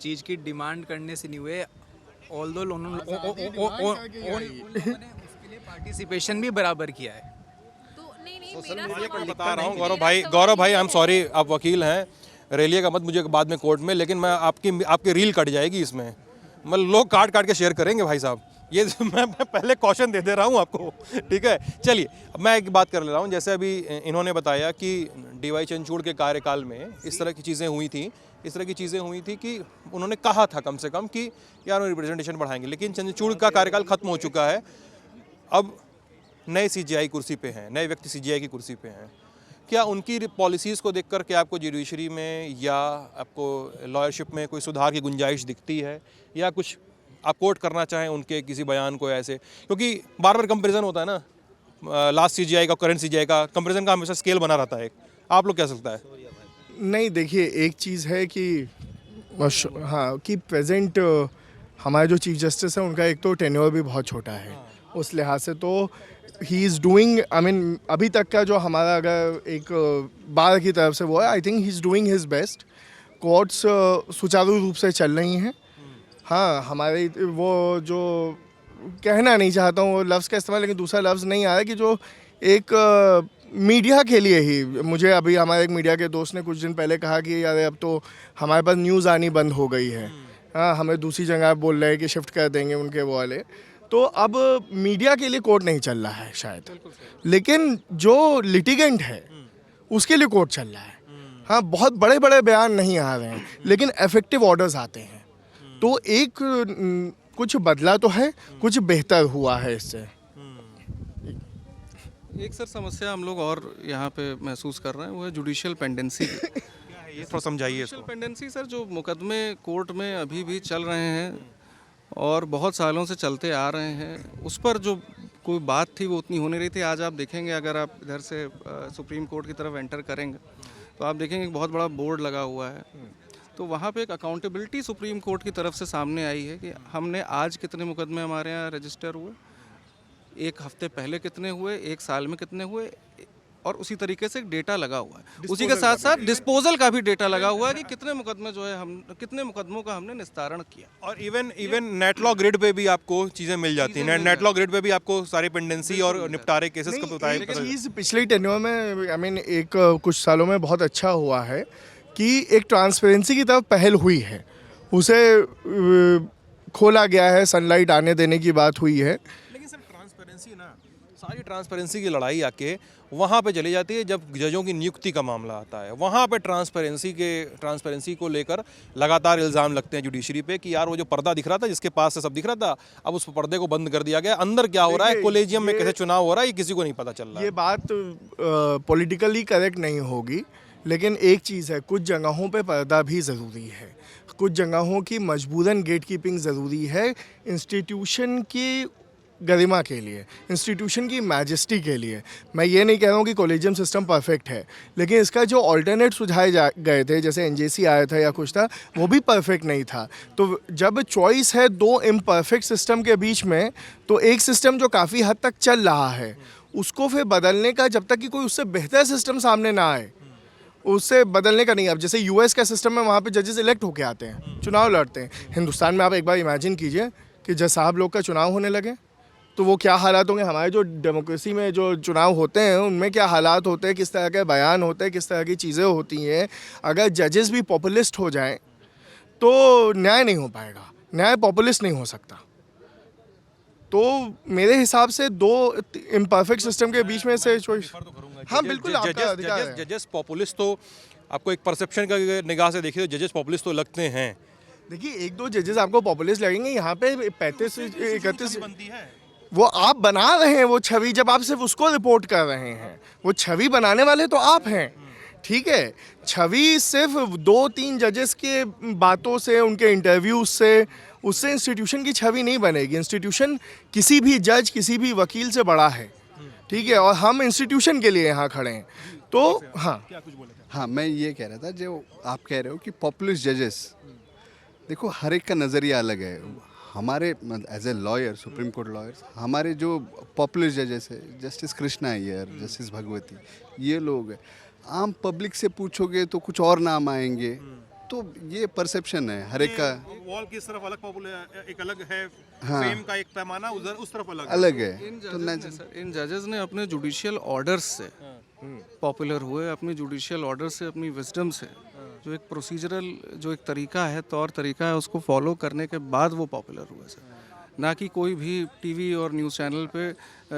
चीज़ की डिमांड करने से नहीं हुए, ऑल्दो उन्होंने उसके लिए पार्टिसिपेशन भी बराबर किया है। तो नहीं बता रहा हूँ गौरव भाई, आई एम सॉरी, आप वकील हैं, रेलिएगा मत मुझे बाद में कोर्ट में, लेकिन मैं आपकी रील कट जाएगी इसमें, मतलब लोग काट के शेयर करेंगे भाई साहब। ये मैं पहले कॉशन दे रहा हूँ आपको, ठीक है। चलिए अब मैं एक बात कर ले रहा हूँ, जैसे अभी इन्होंने बताया कि DY चंचूड़ के कार्यकाल में इस तरह की चीज़ें हुई थी कि उन्होंने कहा था कम से कम कि यार रिप्रेजेंटेशन बढ़ाएंगे, लेकिन चंचूड़ का कार्यकाल खत्म हो चुका है। अब नए CGI कुर्सी पे हैं, नए व्यक्ति CGI की कुर्सी पे हैं। क्या उनकी पॉलिसीज़ को देखकर के आपको जुडिशरी में या आपको लॉयरशिप में कोई सुधार की गुंजाइश दिखती है, या कुछ आप कोट करना चाहें उनके किसी बयान को ऐसे? क्योंकि बार बार कंपैरिजन होता है ना, लास्ट CGI का करंट CGI का कंपैरिजन का हमेशा स्केल बना रहता है। आप लोग क्या सकता है? नहीं, देखिए एक चीज़ है कि हाँ, कि प्रेजेंट हमारे जो चीफ जस्टिस हैं उनका एक तो टेन्योर भी बहुत छोटा है, उस लिहाज से तो he is doing, I mean अभी तक का जो हमारा अगर एक बार की तरफ से वो है, I think he is doing his best. Courts सुचारू रूप से चल रही हैं। हाँ, हमारे वो जो कहना नहीं चाहता हूँ वो लफ्ज़ का इस्तेमाल, लेकिन दूसरा लफ्ज़ नहीं आ रहा कि जो एक मीडिया के लिए ही, मुझे अभी हमारे एक मीडिया के दोस्त ने कुछ दिन पहले कहा कि यार अब तो हमारे पास न्यूज़ आनी बंद हो गई है, हाँ हमें दूसरी जगह बोल रहे हैं कि शिफ्ट कर देंगे उनके वो वाले। तो अब मीडिया के लिए कोर्ट नहीं चल रहा है शायद, लेकिन जो लिटिगेंट है उसके लिए कोर्ट चल रहा है। हाँ, बहुत बड़े बड़े बयान नहीं आ रहे हैं, लेकिन इफेक्टिव ऑर्डर्स आते हैं। तो एक कुछ बदला तो है, कुछ बेहतर हुआ है इससे। एक सर समस्या हम लोग और यहाँ पे महसूस कर रहे हैं, वो है जुडिशियल पेंडेंसी। ये थोड़ा समझाइए इसको। पेंडेंसी सर, जो मुकदमे कोर्ट में अभी भी चल रहे हैं और बहुत सालों से चलते आ रहे हैं, उस पर जो कोई बात थी वो उतनी हो नहीं रही थी। आज आप देखेंगे, अगर आप इधर से सुप्रीम कोर्ट की तरफ एंटर करेंगे तो आप देखेंगे एक बहुत बड़ा बोर्ड लगा हुआ है। तो वहाँ पे एक अकाउंटेबिलिटी सुप्रीम कोर्ट की तरफ से सामने आई है कि हमने आज कितने मुकदमे हमारे यहाँ रजिस्टर हुए, एक हफ्ते पहले कितने हुए, एक साल में कितने हुए, और उसी तरीके से एक डेटा लगा हुआ है। उसी के साथ साथ डिस्पोजल का भी डेटा लगा हुआ है कि कितने मुकदमे जो है कितने मुकदमों का हमने निस्तारण किया। और इवन नेट लॉ ग्रिड पे भी आपको चीज़ें मिल जाती हैं। नेट लॉ ग्रिड पे भी आपको सारी पेंडेंसी और निपटारे केसेस का बताया। चीज़ पिछले टेन्योर में, आई मीन एक कुछ सालों में बहुत अच्छा हुआ है कि एक ट्रांसपेरेंसी की तरफ पहल हुई है, उसे खोला गया है, सनलाइट आने देने की बात हुई है। लेकिन सर ट्रांसपेरेंसी ना, सारी ट्रांसपेरेंसी की लड़ाई आके वहाँ पे चली जाती है जब जजों की नियुक्ति का मामला आता है। वहाँ पे ट्रांसपेरेंसी को लेकर लगातार इल्ज़ाम लगते हैं जुडिशरी पे कि यार वो जो पर्दा दिख रहा था, जिसके पास से सब दिख रहा था, अब उस पर्दे को बंद कर दिया गया। अंदर क्या हो रहा है, कोलेजियम में कैसे चुनाव हो रहा है, ये किसी को नहीं पता चल रहा है। ये बात पॉलिटिकली करेक्ट नहीं होगी, लेकिन एक चीज़ है, कुछ जगहों पे पर्दा भी ज़रूरी है, कुछ जगहों की मजबूरन गेट कीपिंग ज़रूरी है इंस्टीट्यूशन की गरिमा के लिए, इंस्टीट्यूशन की मैजेस्टी के लिए। मैं ये नहीं कह रहा हूँ कि कॉलेजियम सिस्टम परफेक्ट है, लेकिन इसका जो ऑल्टरनेट सुझाए गए थे, जैसे एनजेसी आया था या कुछ था, वो भी परफेक्ट नहीं था। तो जब चॉइस है दो इम्परफेक्ट सिस्टम के बीच में, तो एक सिस्टम जो काफ़ी हद तक चल रहा है उसको फिर बदलने का, जब तक कि कोई उससे बेहतर सिस्टम सामने ना आए, उससे बदलने का नहीं। अब जैसे यूएस का सिस्टम है, वहाँ पे जजेस इलेक्ट होके आते हैं, चुनाव लड़ते हैं। हिंदुस्तान में आप एक बार इमेजिन कीजिए कि जज साहब लोग का चुनाव होने लगे तो वो क्या हालात होंगे। हमारे जो डेमोक्रेसी में जो चुनाव होते हैं उनमें क्या हालात होते हैं, किस तरह के बयान होते हैं, किस तरह की चीज़ें होती हैं। अगर जजेस भी पॉपुलिस्ट हो जाएं तो न्याय नहीं हो पाएगा, न्याय पॉपुलिस्ट नहीं हो सकता। तो मेरे हिसाब से दो इम्परफेक्ट सिस्टम के बीच में से चॉइस। हाँ बिल्कुल, आपका अधिकार है। जजेस पॉपुलिस्ट तो आपको एक परसेप्शन का निगाह से देखिए तो जजेस पॉपुलिस्ट तो लगते हैं। देखिए, एक दो जजेस आपको पॉपुलिस्ट लगेंगे, यहाँ पे 35-31 वो आप बना रहे हैं वो छवि, जब आप सिर्फ उसको रिपोर्ट कर रहे हैं, वो छवि बनाने वाले तो आप हैं, ठीक है। छवि सिर्फ 2-3 जजेस के बातों से, उनके इंटरव्यूज से, उससे इंस्टीट्यूशन की छवि नहीं बनेगी। इंस्टीट्यूशन किसी भी जज, किसी भी वकील से बड़ा है, ठीक है, और हम इंस्टीट्यूशन के लिए यहाँ खड़े हैं। तो हाँ, मैं ये कह रहा था, जो आप कह रहे हो कि पॉपुलिस्ट जजेस, देखो हर एक का नज़रिया अलग है। हमारे as a lawyer, Supreme Court lawyers, हमारे जो पॉपुलिस्ट जजेस है, जस्टिस कृष्णा अय्यर, जस्टिस भगवती, ये लोग हैं। आम पब्लिक से पूछोगे तो कुछ और नाम आएंगे। तो ये परसेप्शन है हर एक का। वॉल की तरफ अलग पॉपुलर एक अलग है, हाँ, फेम का एक पैमाना उधर उस तरफ अलग है। इन जजेस ने अपने जुडिशियल ऑर्डर्स से पॉपुलर हुए, अपनी जुडिशियल ऑर्डर से, अपनी विजडम से, जो एक प्रोसीजरल जो एक तरीका है, तौर तरीका है, उसको फॉलो करने के बाद वो पॉपुलर हुए सर, ना कि कोई भी टीवी और न्यूज़ चैनल पे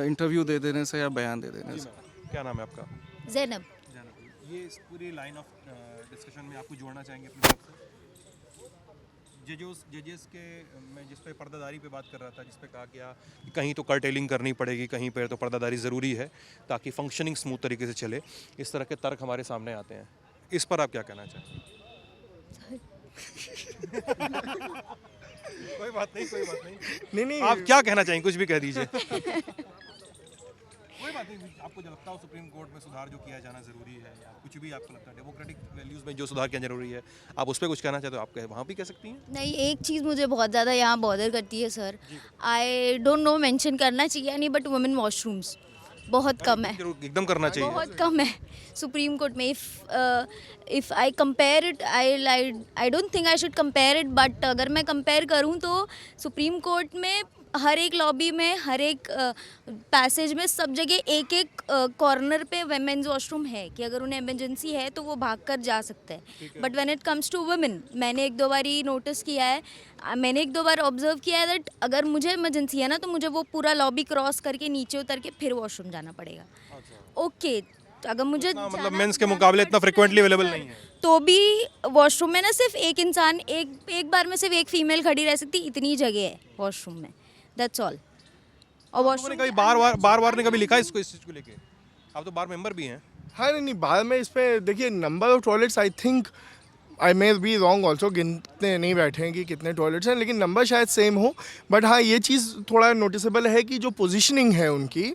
इंटरव्यू दे देने से या बयान दे देने से। क्या नाम है आपका? ज़ैनब। ये इस पूरी लाइन ऑफ डिस्कशन में आपको जोड़ना चाहेंगे अपनी तरफ से? जजेस के मैं जिस पे पर्दादारी पे बात कर रहा था, जिस पे कहा गया कि कहीं तो कर्टेलिंग करनी पड़ेगी, कहीं पर तो पर्दादारी ज़रूरी है ताकि फंक्शनिंग स्मूथ तरीके से चले, इस तरह के तर्क हमारे सामने आते हैं। इस पर आप क्या कहना चाहेंगे? कोई बात नहीं। नहीं, आप क्या कहना चाहेंगे, कुछ भी कह दीजिए। कोई बात नहीं। आपको जो लगता हो सुप्रीम कोर्ट में सुधार जो किया जाना जरूरी है, या कुछ भी आपको लगता है डेमोक्रेटिक वैल्यूज में जो सुधार किया जरूरी है, आप उस पर कुछ कहना चाहते हो, आप वहाँ भी कह सकती हैं। नहीं, एक चीज़ मुझे बहुत ज़्यादा यहाँ बॉदर करती है sir, I don't know mention करना चाहिए नहीं, बट वुमेन वॉशरूम्स बहुत कम है, एकदम करना चाहिए, बहुत कम है सुप्रीम कोर्ट में। If I compare it, I don't think I should compare it, but अगर मैं कंपेयर करूँ तो सुप्रीम कोर्ट में हर एक लॉबी में, हर एक पैसेज में, सब जगह एक एक कॉर्नर पे वेमेंस वॉशरूम है कि अगर उन्हें इमरजेंसी है तो वो भाग कर जा सकते हैं। But when it comes to women, मैंने 1-2 बार ही नोटिस किया है, मैंने 1-2 बार ऑब्जर्व किया है दैट अगर मुझे इमरजेंसी है ना, तो मुझे वो पूरा लॉबी क्रॉस करके नीचे उतर के फिर वॉशरूम जाना पड़ेगा। ओके, तो अगर मुझे मतलब मेंस के मुकाबले इतना फ्रिक्वेंटली अवेलेबल नहीं है, तो भी वॉशरूम में ना सिर्फ एक इंसान, एक बार में सिर्फ एक फीमेल खड़ी रह सकती, इतनी जगह है वॉशरूम में, दैट्स ऑल। और वॉशरूम कभी बार ने कभी लिखा इसको, इस चीज़ को लेके? आप तो बार मेंबर भी हैं। हाँ, नहीं, बार में इस पे देखिए number of toilets, I think I may be wrong also, गिनते नहीं बैठे हैं कि कितने टॉयलेट्स हैं, लेकिन नंबर शायद सेम हो। बट हाँ, ये चीज़ थोड़ा नोटिसेबल है कि जो पोजीशनिंग है उनकी,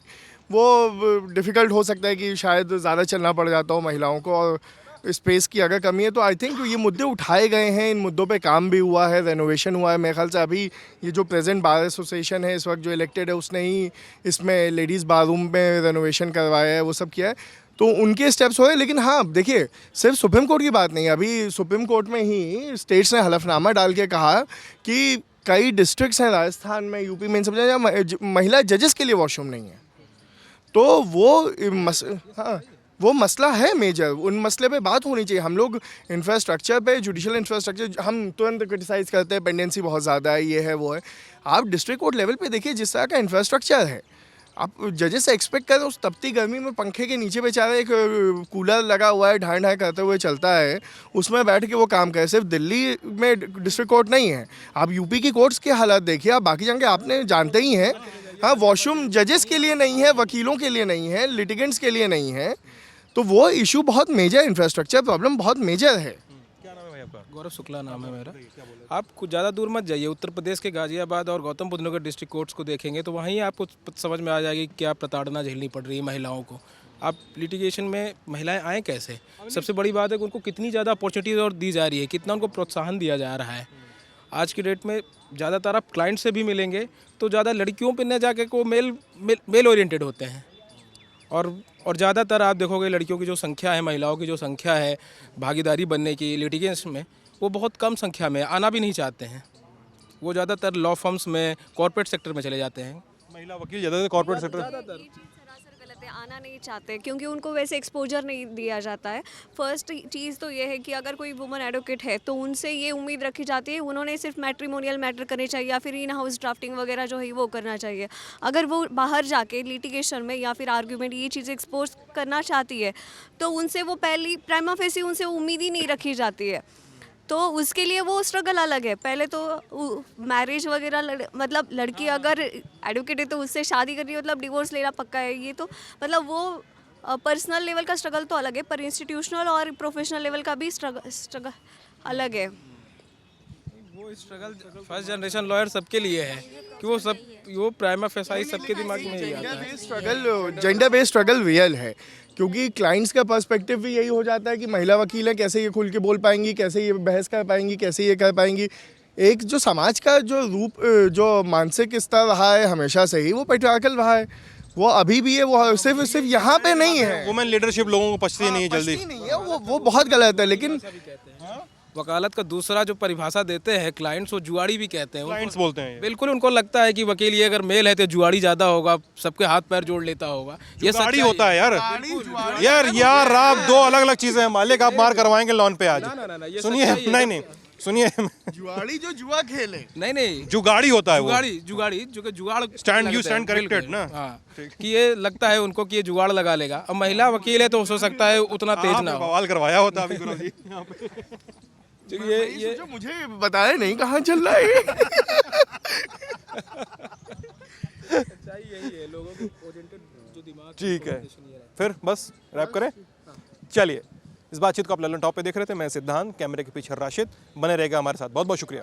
वो डिफ़िकल्ट हो सकता है कि शायद ज़्यादा चलना पड़ जाता हो महिलाओं को, और स्पेस की अगर कमी है। तो आई थिंक ये मुद्दे उठाए गए हैं, इन मुद्दों पे काम भी हुआ है, रेनोवेशन हुआ है। मेरे ख्याल से अभी ये जो प्रेजेंट बार एसोसिएशन है इस वक्त जो इलेक्टेड है, उसने ही इसमें लेडीज़ बाथरूम में रेनोवेशन करवाया है, वो सब किया है, तो उनके स्टेप्स हुए। लेकिन हाँ, देखिए सिर्फ सुप्रीम कोर्ट की बात नहीं, अभी सुप्रीम कोर्ट में ही स्टेट्स ने हलफनामा डाल के कहा कि कई डिस्ट्रिक्ट्स हैं राजस्थान में, यूपी में, इन सब जगह महिला जजेस के लिए वॉशरूम नहीं है। तो वो मसला है मेजर, उन मसले पे बात होनी चाहिए। हम लोग इंफ्रास्ट्रक्चर पे, जुडिशियल इंफ्रास्ट्रक्चर, हम तुरंत क्रिटिसाइज़ करते हैं, पेंडेंसी बहुत ज़्यादा है, ये है वो है। आप डिस्ट्रिक्ट कोर्ट लेवल पे देखिए जिस तरह का इंफ्रास्ट्रक्चर है, आप जजेस से एक्सपेक्ट करें उस तपती गर्मी में पंखे के नीचे बेचारे एक कूलर लगा हुआ है, ढाई ढाई करते हुए चलता है, उसमें बैठ के वो काम करे। सिर्फ दिल्ली में डिस्ट्रिक्ट कोर्ट नहीं है, आप यूपी की कोर्ट्स की हालत देखिए, आप बाकी जगह आपने जानते ही हैं। हाँ, वॉशरूम जजेस के लिए नहीं है, वकीलों के लिए नहीं है, लिटिगेंट्स के लिए नहीं है, तो वो इशू बहुत मेजर, इंफ्रास्ट्रक्चर प्रॉब्लम बहुत मेजर है। गौरव शुक्ला नाम है मेरा। आप कुछ ज़्यादा दूर मत जाइए, उत्तर प्रदेश के गाजियाबाद और गौतम बुद्ध नगर डिस्ट्रिक्ट कोर्ट्स को देखेंगे तो वहीं आपको समझ में आ जाएगी क्या प्रताड़ना झेलनी पड़ रही है महिलाओं को। आप लिटिगेशन में महिलाएं आएँ कैसे? सबसे बड़ी बात है कि उनको कितनी ज़्यादा अपॉर्चुनिटीज़ और दी जा रही है, कितना उनको प्रोत्साहन दिया जा रहा है। आज की डेट में ज़्यादातर आप क्लाइंट से भी मिलेंगे तो ज़्यादा लड़कियों पर न जाके को मेल ओरिएंटेड होते हैं, और ज़्यादातर आप देखोगे लड़कियों की जो संख्या है, महिलाओं की जो संख्या है भागीदारी बनने की लिटिगेशन में, वो बहुत कम संख्या में, आना भी नहीं चाहते हैं। वो ज़्यादातर लॉ फर्म्स में, कॉर्पोरेट सेक्टर में चले जाते हैं। महिला वकील ज़्यादातर कॉर्पोरेट सेक्टर, सरासर गलत है, आना नहीं चाहते क्योंकि उनको वैसे एक्सपोजर नहीं दिया जाता है। फर्स्ट चीज़ तो ये है कि अगर कोई वुमन एडवोकेट है तो उनसे ये उम्मीद रखी जाती है उन्होंने सिर्फ मैट्रिमोनियल मैटर करने चाहिए या फिर इन हाउस ड्राफ्टिंग वगैरह जो है वो करना चाहिए। अगर वो बाहर जाके लिटिगेशन में या फिर आर्ग्यूमेंट ये चीज़ एक्सपोज करना चाहती है तो उनसे वो पहली प्राइमा फेसी उनसे उम्मीद ही नहीं रखी जाती है, तो उसके लिए वो स्ट्रगल अलग है। पहले तो मैरिज वगैरह मतलब लड़की अगर एडवोकेट है तो उससे शादी करनी मतलब डिवोर्स लेना पक्का है, ये तो मतलब वो पर्सनल लेवल का स्ट्रगल तो अलग है, पर इंस्टीट्यूशनल और प्रोफेशनल लेवल का भी स्ट्रगल अलग है। वो स्ट्रगल फर्स्ट जनरेशन लॉयर सबके लिए है कि वो प्राइमा फेसाई सबके दिमाग में ही आता है। Struggle, gender based struggle real है, क्योंकि क्लाइंट्स का पर्सपेक्टिव भी यही हो जाता है कि महिला वकील है, कैसे ये खुल के बोल पाएंगी, कैसे ये बहस कर पाएंगी, कैसे ये कर पाएंगी। एक जो समाज का जो रूप, जो मानसिक स्तर रहा है हमेशा से ही, वो पैट्रियार्कल रहा है, वो अभी भी है, वो सिर्फ यहाँ पे नहीं है। वुमेन लीडरशिप लोगों को पछती नहीं है जल्दी, नहीं है, वो बहुत गलत है। लेकिन वकालत का दूसरा जो परिभाषा देते हैं क्लाइंट्स, वो जुआड़ी भी कहते हैं। क्लाइंट्स बोलते हैं। बिल्कुल, उनको लगता है कि वकील ये अगर मेल है तो जुआड़ी ज़्यादा होगा, सबके हाथ पैर जोड़ लेता होगा। ये जुगाड़ी होता है यार आप दो अलग अलग चीजें हैं। मालिक आप मार करवाएंगे लॉन पे आज। सुनिए, नहीं सुनिए, जुआड़ी जो जुआ खेले, नहीं जुगाड़ी होता है, जुगाड़ी जो कि जुगाड़ स्टैंड करेक्टेड ना। हाँ, कि ये लगता है उनको कि ये जुगाड़ लगा लेगा। अब महिला वकील है तो हो सकता है उतना तेज ना हो। बवाल करवाया होता अभी गुरु जी। ये मुझे बताया नहीं कहाँ चल रहा है। यही है लोगों को ओरिएंटेड जो दिमाग। ठीक है, फिर बस रैप करें। चलिए, इस बातचीत को आप ललन टॉप पे देख रहे थे, मैं सिद्धांत, कैमरे के पीछे राशिद। बने रहेगा हमारे साथ, बहुत बहुत शुक्रिया।